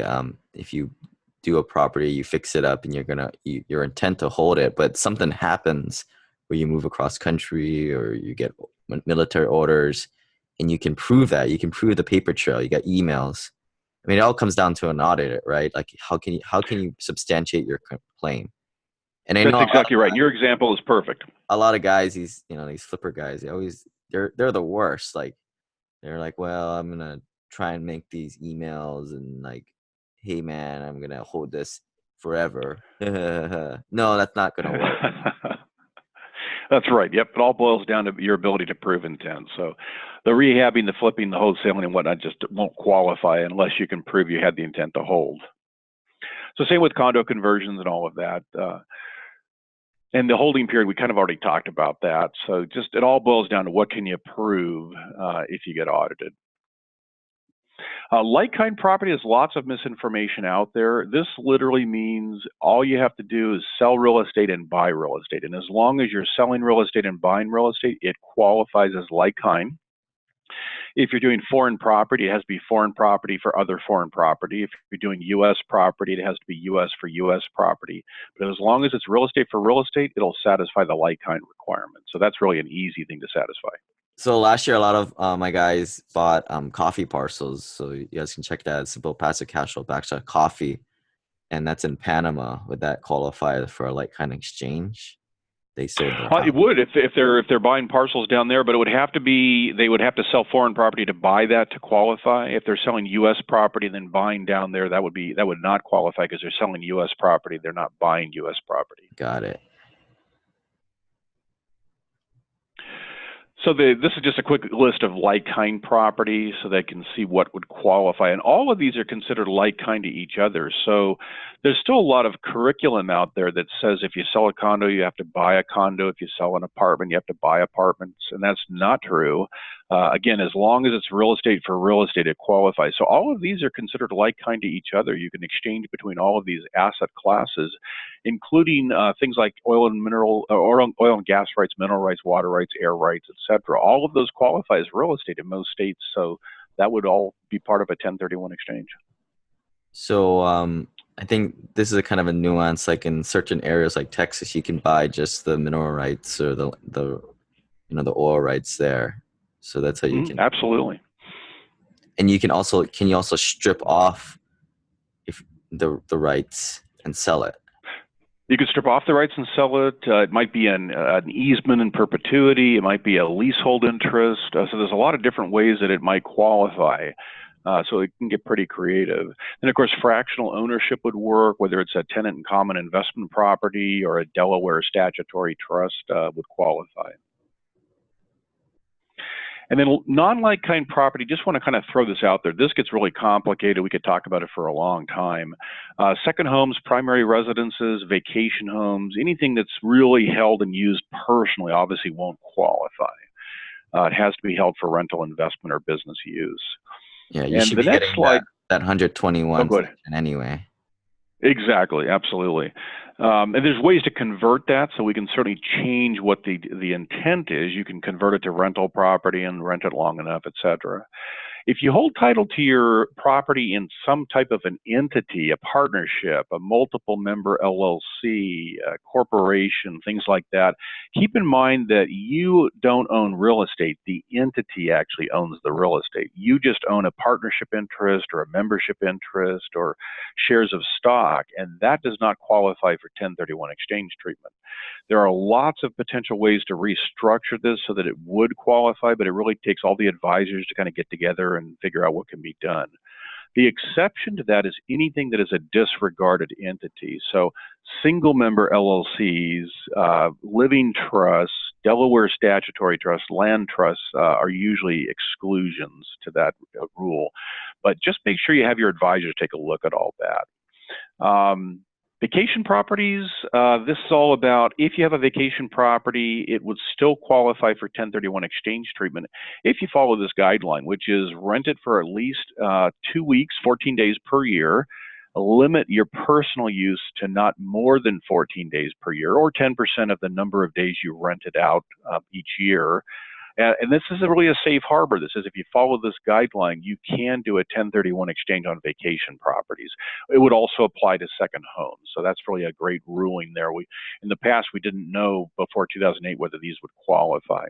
if you do a property, you fix it up, and your intent to hold it, but something happens where you move across country or you get military orders, and you can prove that. You can prove the paper trail. You got emails. I mean, it all comes down to an auditor, right? Like, how can you substantiate your claim? And I know that's exactly right. Your example is perfect. A lot of guys, these flipper guys, they're the worst. Like, they're like, well, I'm gonna try and make these emails and like, hey man, I'm gonna hold this forever. No, that's not gonna work. That's right. Yep. It all boils down to your ability to prove intent. So the rehabbing, the flipping, the wholesaling, and whatnot just won't qualify unless you can prove you had the intent to hold. So same with condo conversions and all of that. And the holding period, we kind of already talked about that. So just it all boils down to what can you prove if you get audited. Like-kind property has lots of misinformation out there. This literally means all you have to do is sell real estate and buy real estate. And as long as you're selling real estate and buying real estate, it qualifies as like-kind. If you're doing foreign property, it has to be foreign property for other foreign property. If you're doing U.S. property, it has to be U.S. for U.S. property. But as long as it's real estate for real estate, it'll satisfy the like-kind requirement. So that's really an easy thing to satisfy. So last year, a lot of my guys bought coffee parcels. So you guys can check that at SimplePassiveCashflow /coffee. and that's in Panama. Would that qualify for a like-kind exchange? They sold their It house. would if they're buying parcels down there, but it would have to be they would have to sell foreign property to buy that to qualify. If they're selling U.S. property and then buying down there, that would not qualify because they're selling U.S. property. They're not buying U.S. property. Got it. So this is just a quick list of like-kind properties so they can see what would qualify. And all of these are considered like-kind to each other. So there's still a lot of curriculum out there that says if you sell a condo, you have to buy a condo. If you sell an apartment, you have to buy apartments. And that's not true. Again, as long as it's real estate for real estate, it qualifies. So all of these are considered like-kind to each other. You can exchange between all of these asset classes, including things like oil and gas rights, mineral rights, water rights, air rights, etc. All of those qualify as real estate in most states. So that would all be part of a 1031 exchange. So I think this is a kind of a nuance. Like in certain areas like Texas, you can buy just the mineral rights or the oil rights there. So that's how you can absolutely. And you can also strip off if the rights and sell it. You could strip off the rights and sell it. It might be an easement in perpetuity. It might be a leasehold interest. So there's a lot of different ways that it might qualify. So it can get pretty creative. And of course, fractional ownership would work, whether it's a tenant in common investment property or a Delaware statutory trust would qualify. And then non-like-kind property, just want to kind of throw this out there. This gets really complicated. We could talk about it for a long time. Second homes, primary residences, vacation homes, anything that's really held and used personally obviously won't qualify. It has to be held for rental, investment, or business use. Yeah, you should be getting that 121 section anyway. Exactly, absolutely. And there's ways to convert that, so we can certainly change what the intent is. You can convert it to rental property and rent it long enough, et cetera. If you hold title to your property in some type of an entity, a partnership, a multiple member LLC, a corporation, things like that, keep in mind that you don't own real estate. The entity actually owns the real estate. You just own a partnership interest or a membership interest or shares of stock, and that does not qualify for 1031 exchange treatment. There are lots of potential ways to restructure this so that it would qualify, but it really takes all the advisors to kind of get together and figure out what can be done. The exception to that is anything that is a disregarded entity. So single member LLCs, living trusts, Delaware statutory trusts, land trusts are usually exclusions to that rule. But just make sure you have your advisors take a look at all that. Vacation properties, this is all about if you have a vacation property, it would still qualify for 1031 exchange treatment if you follow this guideline, which is rent it for at least 2 weeks, 14 days per year. Limit your personal use to not more than 14 days per year or 10% of the number of days you rent it out each year. And this is really a safe harbor. This is if you follow this guideline, you can do a 1031 exchange on vacation properties. It would also apply to second homes. So that's really a great ruling there. In the past, we didn't know before 2008 whether these would qualify.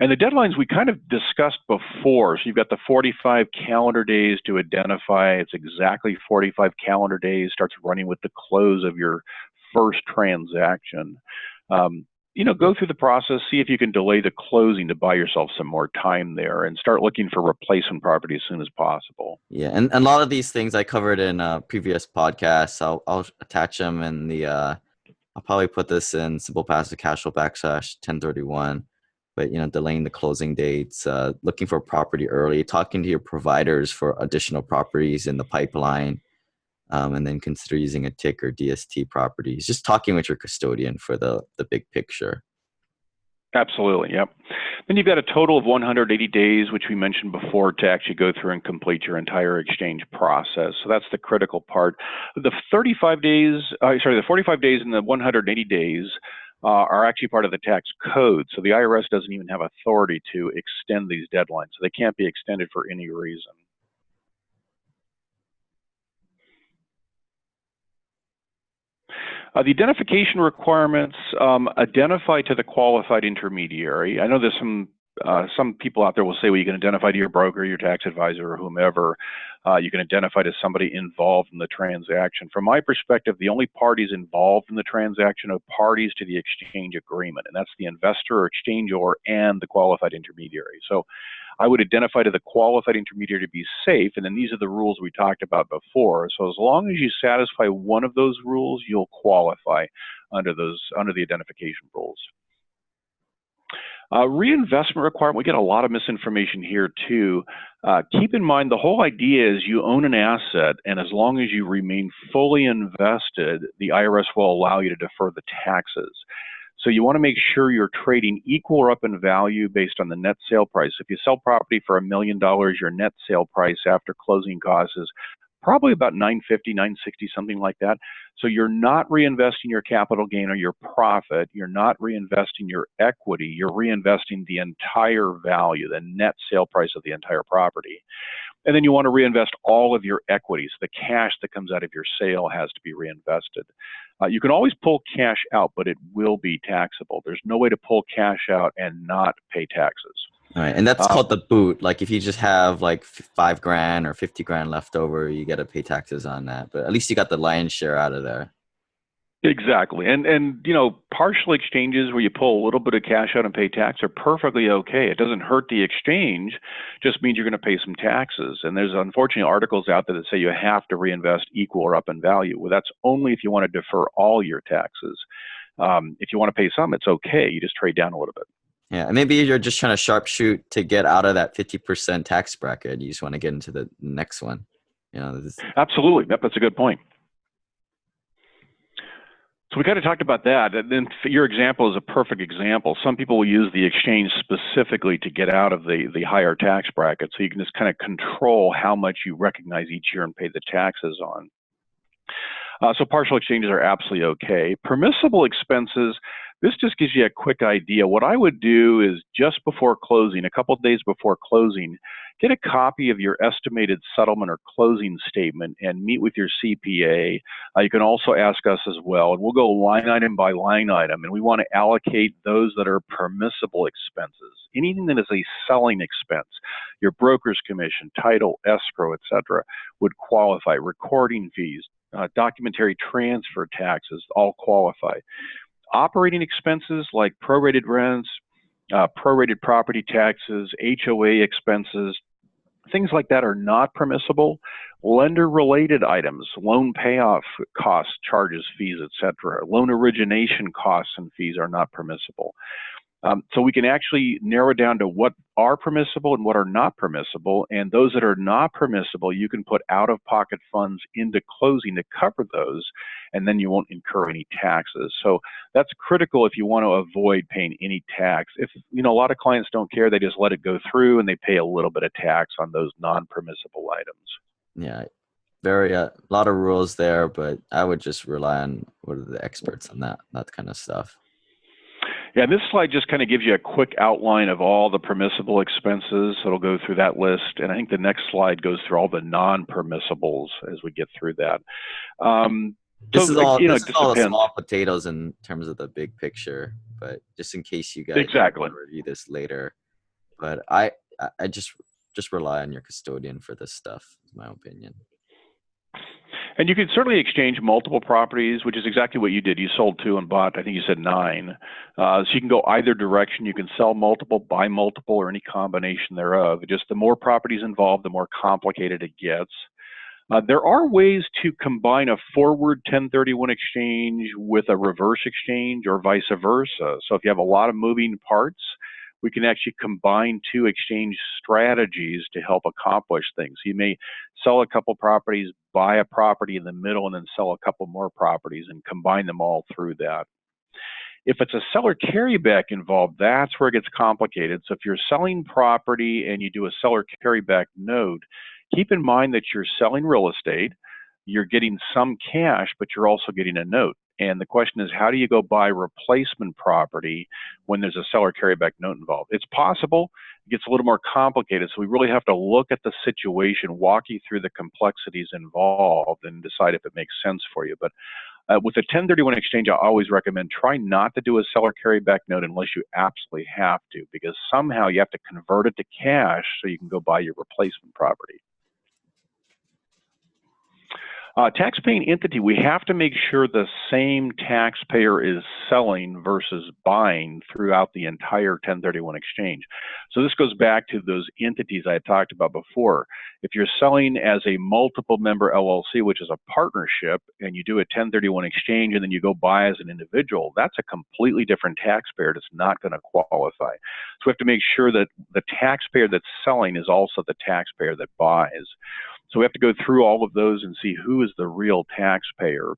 And the deadlines we kind of discussed before. So you've got the 45 calendar days to identify. It's exactly 45 calendar days, starts running with the close of your first transaction. Go through the process, see if you can delay the closing to buy yourself some more time there and start looking for replacement property as soon as possible. Yeah, and a lot of these things I covered in previous podcasts. I'll attach them in the, I'll probably put this in SimplePassiveCashflow /1031. But, delaying the closing dates, looking for property early, talking to your providers for additional properties in the pipeline, and then consider using a TIC or DST properties. Just talking with your custodian for the big picture. Absolutely, yep. Then you've got a total of 180 days, which we mentioned before, to actually go through and complete your entire exchange process. So that's the critical part. The 45 days and the 180 days are actually part of the tax code. So the IRS doesn't even have authority to extend these deadlines. So they can't be extended for any reason. The identification requirements identify to the qualified intermediary. I know there's some some people out there will say, well, you can identify to your broker, your tax advisor, or whomever. You can identify to somebody involved in the transaction. From my perspective, the only parties involved in the transaction are parties to the exchange agreement, and that's the investor or exchangeor and the qualified intermediary. So I would identify to the qualified intermediary to be safe, and then these are the rules we talked about before. So as long as you satisfy one of those rules, you'll qualify under the identification rules. Reinvestment requirement, we get a lot of misinformation here too. Keep in mind, the whole idea is you own an asset, and as long as you remain fully invested, the IRS will allow you to defer the taxes. So you want to make sure you're trading equal or up in value based on the net sale price. If you sell property for $1 million, your net sale price after closing costs is probably about $950, $960, something like that. So you're not reinvesting your capital gain or your profit. You're not reinvesting your equity. You're reinvesting the entire value, the net sale price of the entire property. And then you want to reinvest all of your equities. The cash that comes out of your sale has to be reinvested. You can always pull cash out, but it will be taxable. There's no way to pull cash out and not pay taxes. All right, and that's called the boot. Like if you just have like $5,000 or $50,000 left over, you got to pay taxes on that. But at least you got the lion's share out of there. Exactly. And you know, partial exchanges where you pull a little bit of cash out and pay tax are perfectly okay. It doesn't hurt the exchange, just means you're going to pay some taxes. And there's unfortunately articles out there that say you have to reinvest equal or up in value. Well, that's only if you want to defer all your taxes. If you want to pay some, it's okay. You just trade down a little bit. Yeah, and maybe you're just trying to sharpshoot to get out of that 50% tax bracket. You just want to get into the next one. You know, Absolutely. Yep, that's a good point. So we kind of talked about that. And then your example is a perfect example. Some people will use the exchange specifically to get out of the higher tax bracket. So you can just kind of control how much you recognize each year and pay the taxes on. So partial exchanges are absolutely okay. Permissible expenses, this just gives you a quick idea. What I would do is just before closing, a couple of days before closing, get a copy of your estimated settlement or closing statement and meet with your CPA. You can also ask us as well, and we'll go line item by line item, and we want to allocate those that are permissible expenses. Anything that is a selling expense, your broker's commission, title, escrow, etc., would qualify. Recording fees, documentary transfer taxes, all qualify. Operating expenses like prorated rents, prorated property taxes, HOA expenses, things like that are not permissible. Lender-related items, loan payoff costs, charges, fees, etc., loan origination costs and fees are not permissible. So we can actually narrow down to what are permissible and what are not permissible, and those that are not permissible, you can put out-of-pocket funds into closing to cover those, and then you won't incur any taxes. So that's critical if you want to avoid paying any tax. If, you know, a lot of clients don't care, they just let it go through and they pay a little bit of tax on those non-permissible items. Yeah, very a lot of rules there, but I would just rely on what are the experts on that kind of stuff. Yeah, this slide just kind of gives you a quick outline of all the permissible expenses. It'll go through that list. And I think the next slide goes through all the non-permissibles as we get through that. This is all the small potatoes in terms of the big picture, but just in case you guys want to review this later. But I just rely on your custodian for this stuff, is my opinion. And you can certainly exchange multiple properties, which is exactly what you did. You sold 2 and bought, I think you said 9. So you can go either direction. You can sell multiple, buy multiple, or any combination thereof. Just the more properties involved, the more complicated it gets. There are ways to combine a forward 1031 exchange with a reverse exchange or vice versa. So if you have a lot of moving parts, we can actually combine 2 exchange strategies to help accomplish things. You may sell a couple properties, buy a property in the middle, and then sell a couple more properties and combine them all through that. If it's a seller carryback involved, that's where it gets complicated. So if you're selling property and you do a seller carryback note, keep in mind that you're selling real estate, you're getting some cash, but you're also getting a note. And the question is, how do you go buy replacement property when there's a seller carryback note involved? It's possible. It gets a little more complicated. So we really have to look at the situation, walk you through the complexities involved, and decide if it makes sense for you. But With a 1031 exchange, I always recommend try not to do a seller carryback note unless you absolutely have to, because somehow you have to convert it to cash so you can go buy your replacement property. Taxpaying entity, we have to make sure the same taxpayer is selling versus buying throughout the entire 1031 exchange. So this goes back to those entities I had talked about before. If you're selling as a multiple member LLC, which is a partnership, and you do a 1031 exchange and then you go buy as an individual, that's a completely different taxpayer that's not going to qualify. So we have to make sure that the taxpayer that's selling is also the taxpayer that buys. So we have to go through all of those and see who is the real taxpayer.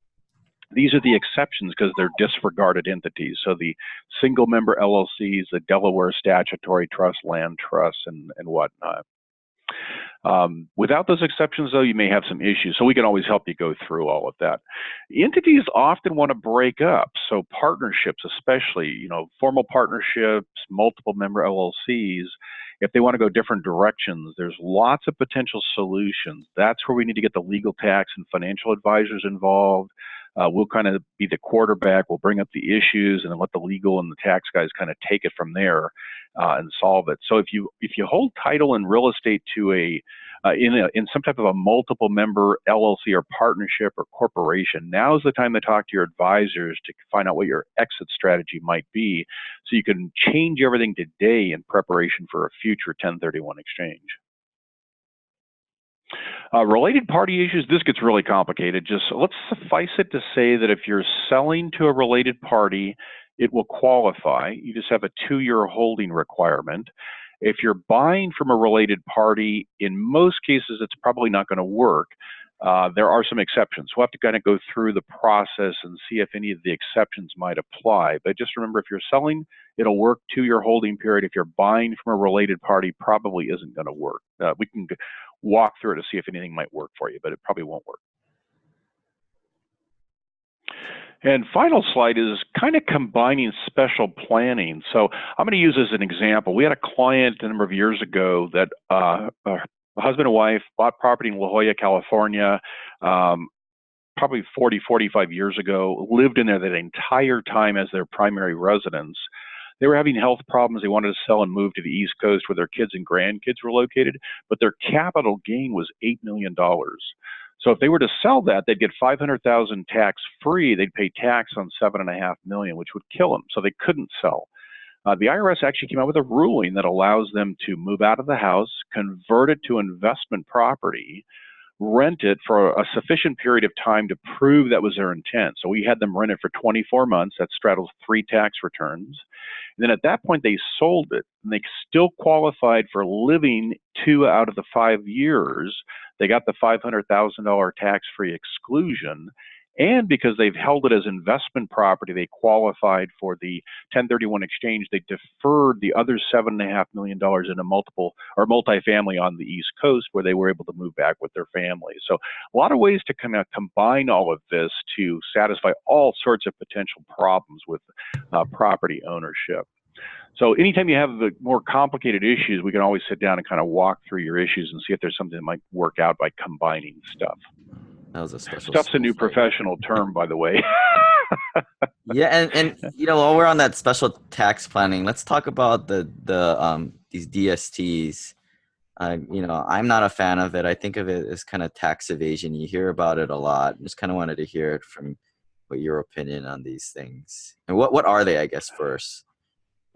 These are the exceptions because they're disregarded entities. So the single member LLCs, the Delaware statutory trust, land trusts, and whatnot. Without those exceptions, though, you may have some issues. So we can always help you go through all of that. Entities often want to break up. So partnerships, especially, formal partnerships, multiple member LLCs, if they want to go different directions, there's lots of potential solutions. That's where we need to get the legal, tax, and financial advisors involved. We'll kind of be the quarterback. We'll bring up the issues and then let the legal and the tax guys kind of take it from there and solve it. So if you hold title in real estate to in some type of a multiple member LLC or partnership or corporation, now's the time to talk to your advisors to find out what your exit strategy might be, so you can change everything today in preparation for a future 1031 exchange. Related party issues, this gets really complicated. Just let's suffice it to say that if you're selling to a related party, it will qualify. You just have a 2-year holding requirement. If you're buying from a related party, in most cases, it's probably not going to work. There are some exceptions. We'll have to kind of go through the process and see if any of the exceptions might apply. But just remember, if you're selling, it'll work 2-year holding period. If you're buying from a related party, probably isn't going to work. We can walk through it to see if anything might work for you, but it probably won't work. And final slide is kind of combining special planning. So I'm going to use as an example. We had a client a number of years ago that husband and wife bought property in La Jolla, California, probably 45 years ago, lived in there that entire time as their primary residence. They were having health problems. They wanted to sell and move to the East Coast where their kids and grandkids were located, but their capital gain was $8 million. So if they were to sell that, they'd get $500,000 tax-free. They'd pay tax on $7.5 million, which would kill them. So they couldn't sell. The IRS actually came out with a ruling that allows them to move out of the house, convert it to investment property, rent it for a sufficient period of time to prove that was their intent. So we had them rent it for 24 months. That straddles 3 tax returns. And then at that point, they sold it, and they still qualified for living 2 out of the 5 years. They got the $500,000 tax-free exclusion. And because they've held it as investment property, they qualified for the 1031 exchange. They deferred the other $7.5 million in a multifamily on the East Coast, where they were able to move back with their family. So a lot of ways to kind of combine all of this to satisfy all sorts of potential problems with property ownership. So anytime you have the more complicated issues, we can always sit down and kind of walk through your issues and see if there's something that might work out by combining stuff. That was a special. Stuff's a new professional term, by the way. Yeah, and while we're on that special tax planning, let's talk about these DSTs. I'm not a fan of it. I think of it as kind of tax evasion. You hear about it a lot. Just kind of wanted to hear it from your opinion on these things. And what are they, I guess, first?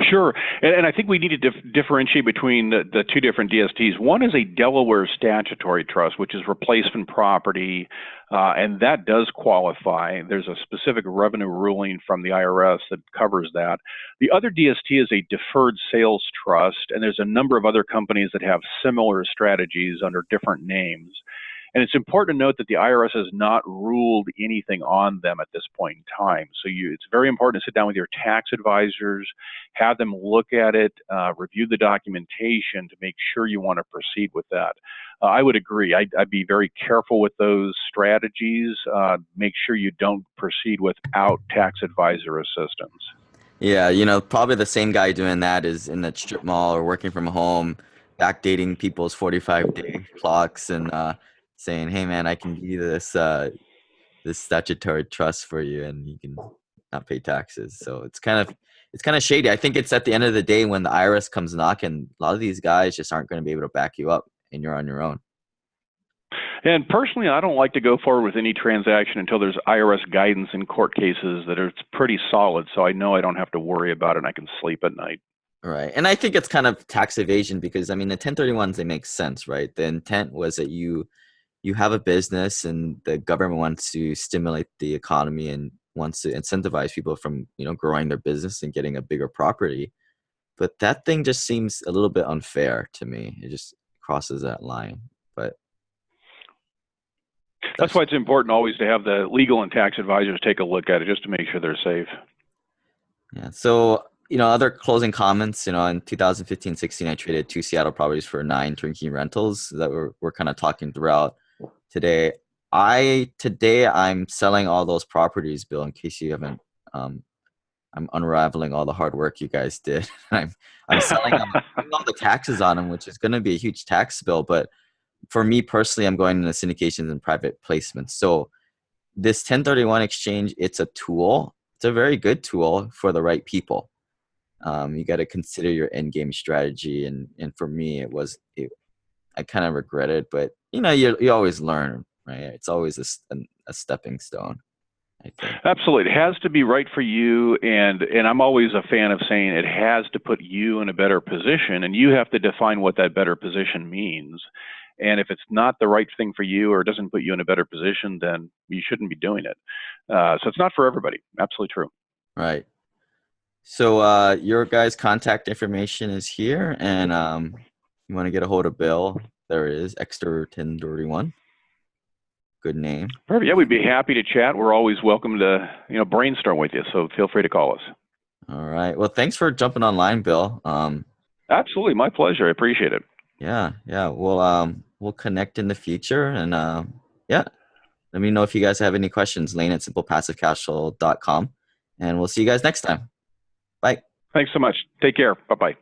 Sure. And I think we need to differentiate between the 2 different DSTs. One is a Delaware statutory trust, which is replacement property, and that does qualify. There's a specific revenue ruling from the IRS that covers that. The other DST is a deferred sales trust, and there's a number of other companies that have similar strategies under different names. And it's important to note that the IRS has not ruled anything on them at this point in time. So it's very important to sit down with your tax advisors, have them look at it, review the documentation to make sure you want to proceed with that. I would agree. I'd be very careful with those strategies. Make sure you don't proceed without tax advisor assistance. Yeah, probably the same guy doing that is in the strip mall or working from home, backdating people's 45-day clocks and saying, hey, man, I can give you this this statutory trust for you, and you can not pay taxes. So it's kind of shady. I think it's at the end of the day when the IRS comes knocking, a lot of these guys just aren't going to be able to back you up, and you're on your own. And personally, I don't like to go forward with any transaction until there's IRS guidance in court cases that it's pretty solid, so I know I don't have to worry about it and I can sleep at night. Right. And I think it's kind of tax evasion because, I mean, the 1031s, they make sense, right? The intent was that you have a business and the government wants to stimulate the economy and wants to incentivize people from, growing their business and getting a bigger property. But that thing just seems a little bit unfair to me. It just crosses that line. But that's why it's important always to have the legal and tax advisors take a look at it just to make sure they're safe. Yeah. So, other closing comments, in 2015-16, I traded 2 Seattle properties for 9 turnkey rentals that we're kind of talking throughout today. I'm selling all those properties, Bill, in case you haven't, I'm unraveling all the hard work you guys did. I'm selling them, paying all the taxes on them, which is going to be a huge tax bill. But for me personally, I'm going into syndications and private placements. So this 1031 exchange, it's a tool. It's a very good tool for the right people. You got to consider your end game strategy. And for me, I kind of regret it, but you always learn, right? It's always a stepping stone, I think. Absolutely. It has to be right for you. And I'm always a fan of saying it has to put you in a better position, and you have to define what that better position means. And if it's not the right thing for you or doesn't put you in a better position, then you shouldn't be doing it. So it's not for everybody. Absolutely true. Right. So your guys' contact information is here, and you want to get a hold of Bill, there is Exeter 1031. Good name. Perfect. Yeah, we'd be happy to chat. We're always welcome to brainstorm with you. So feel free to call us. All right. Well, thanks for jumping online, Bill. Absolutely, my pleasure. I appreciate it. Yeah. We'll connect in the future, and yeah. Let me know if you guys have any questions. Lane@SimplePassiveCashflow.com, and we'll see you guys next time. Bye. Thanks so much. Take care. Bye-bye.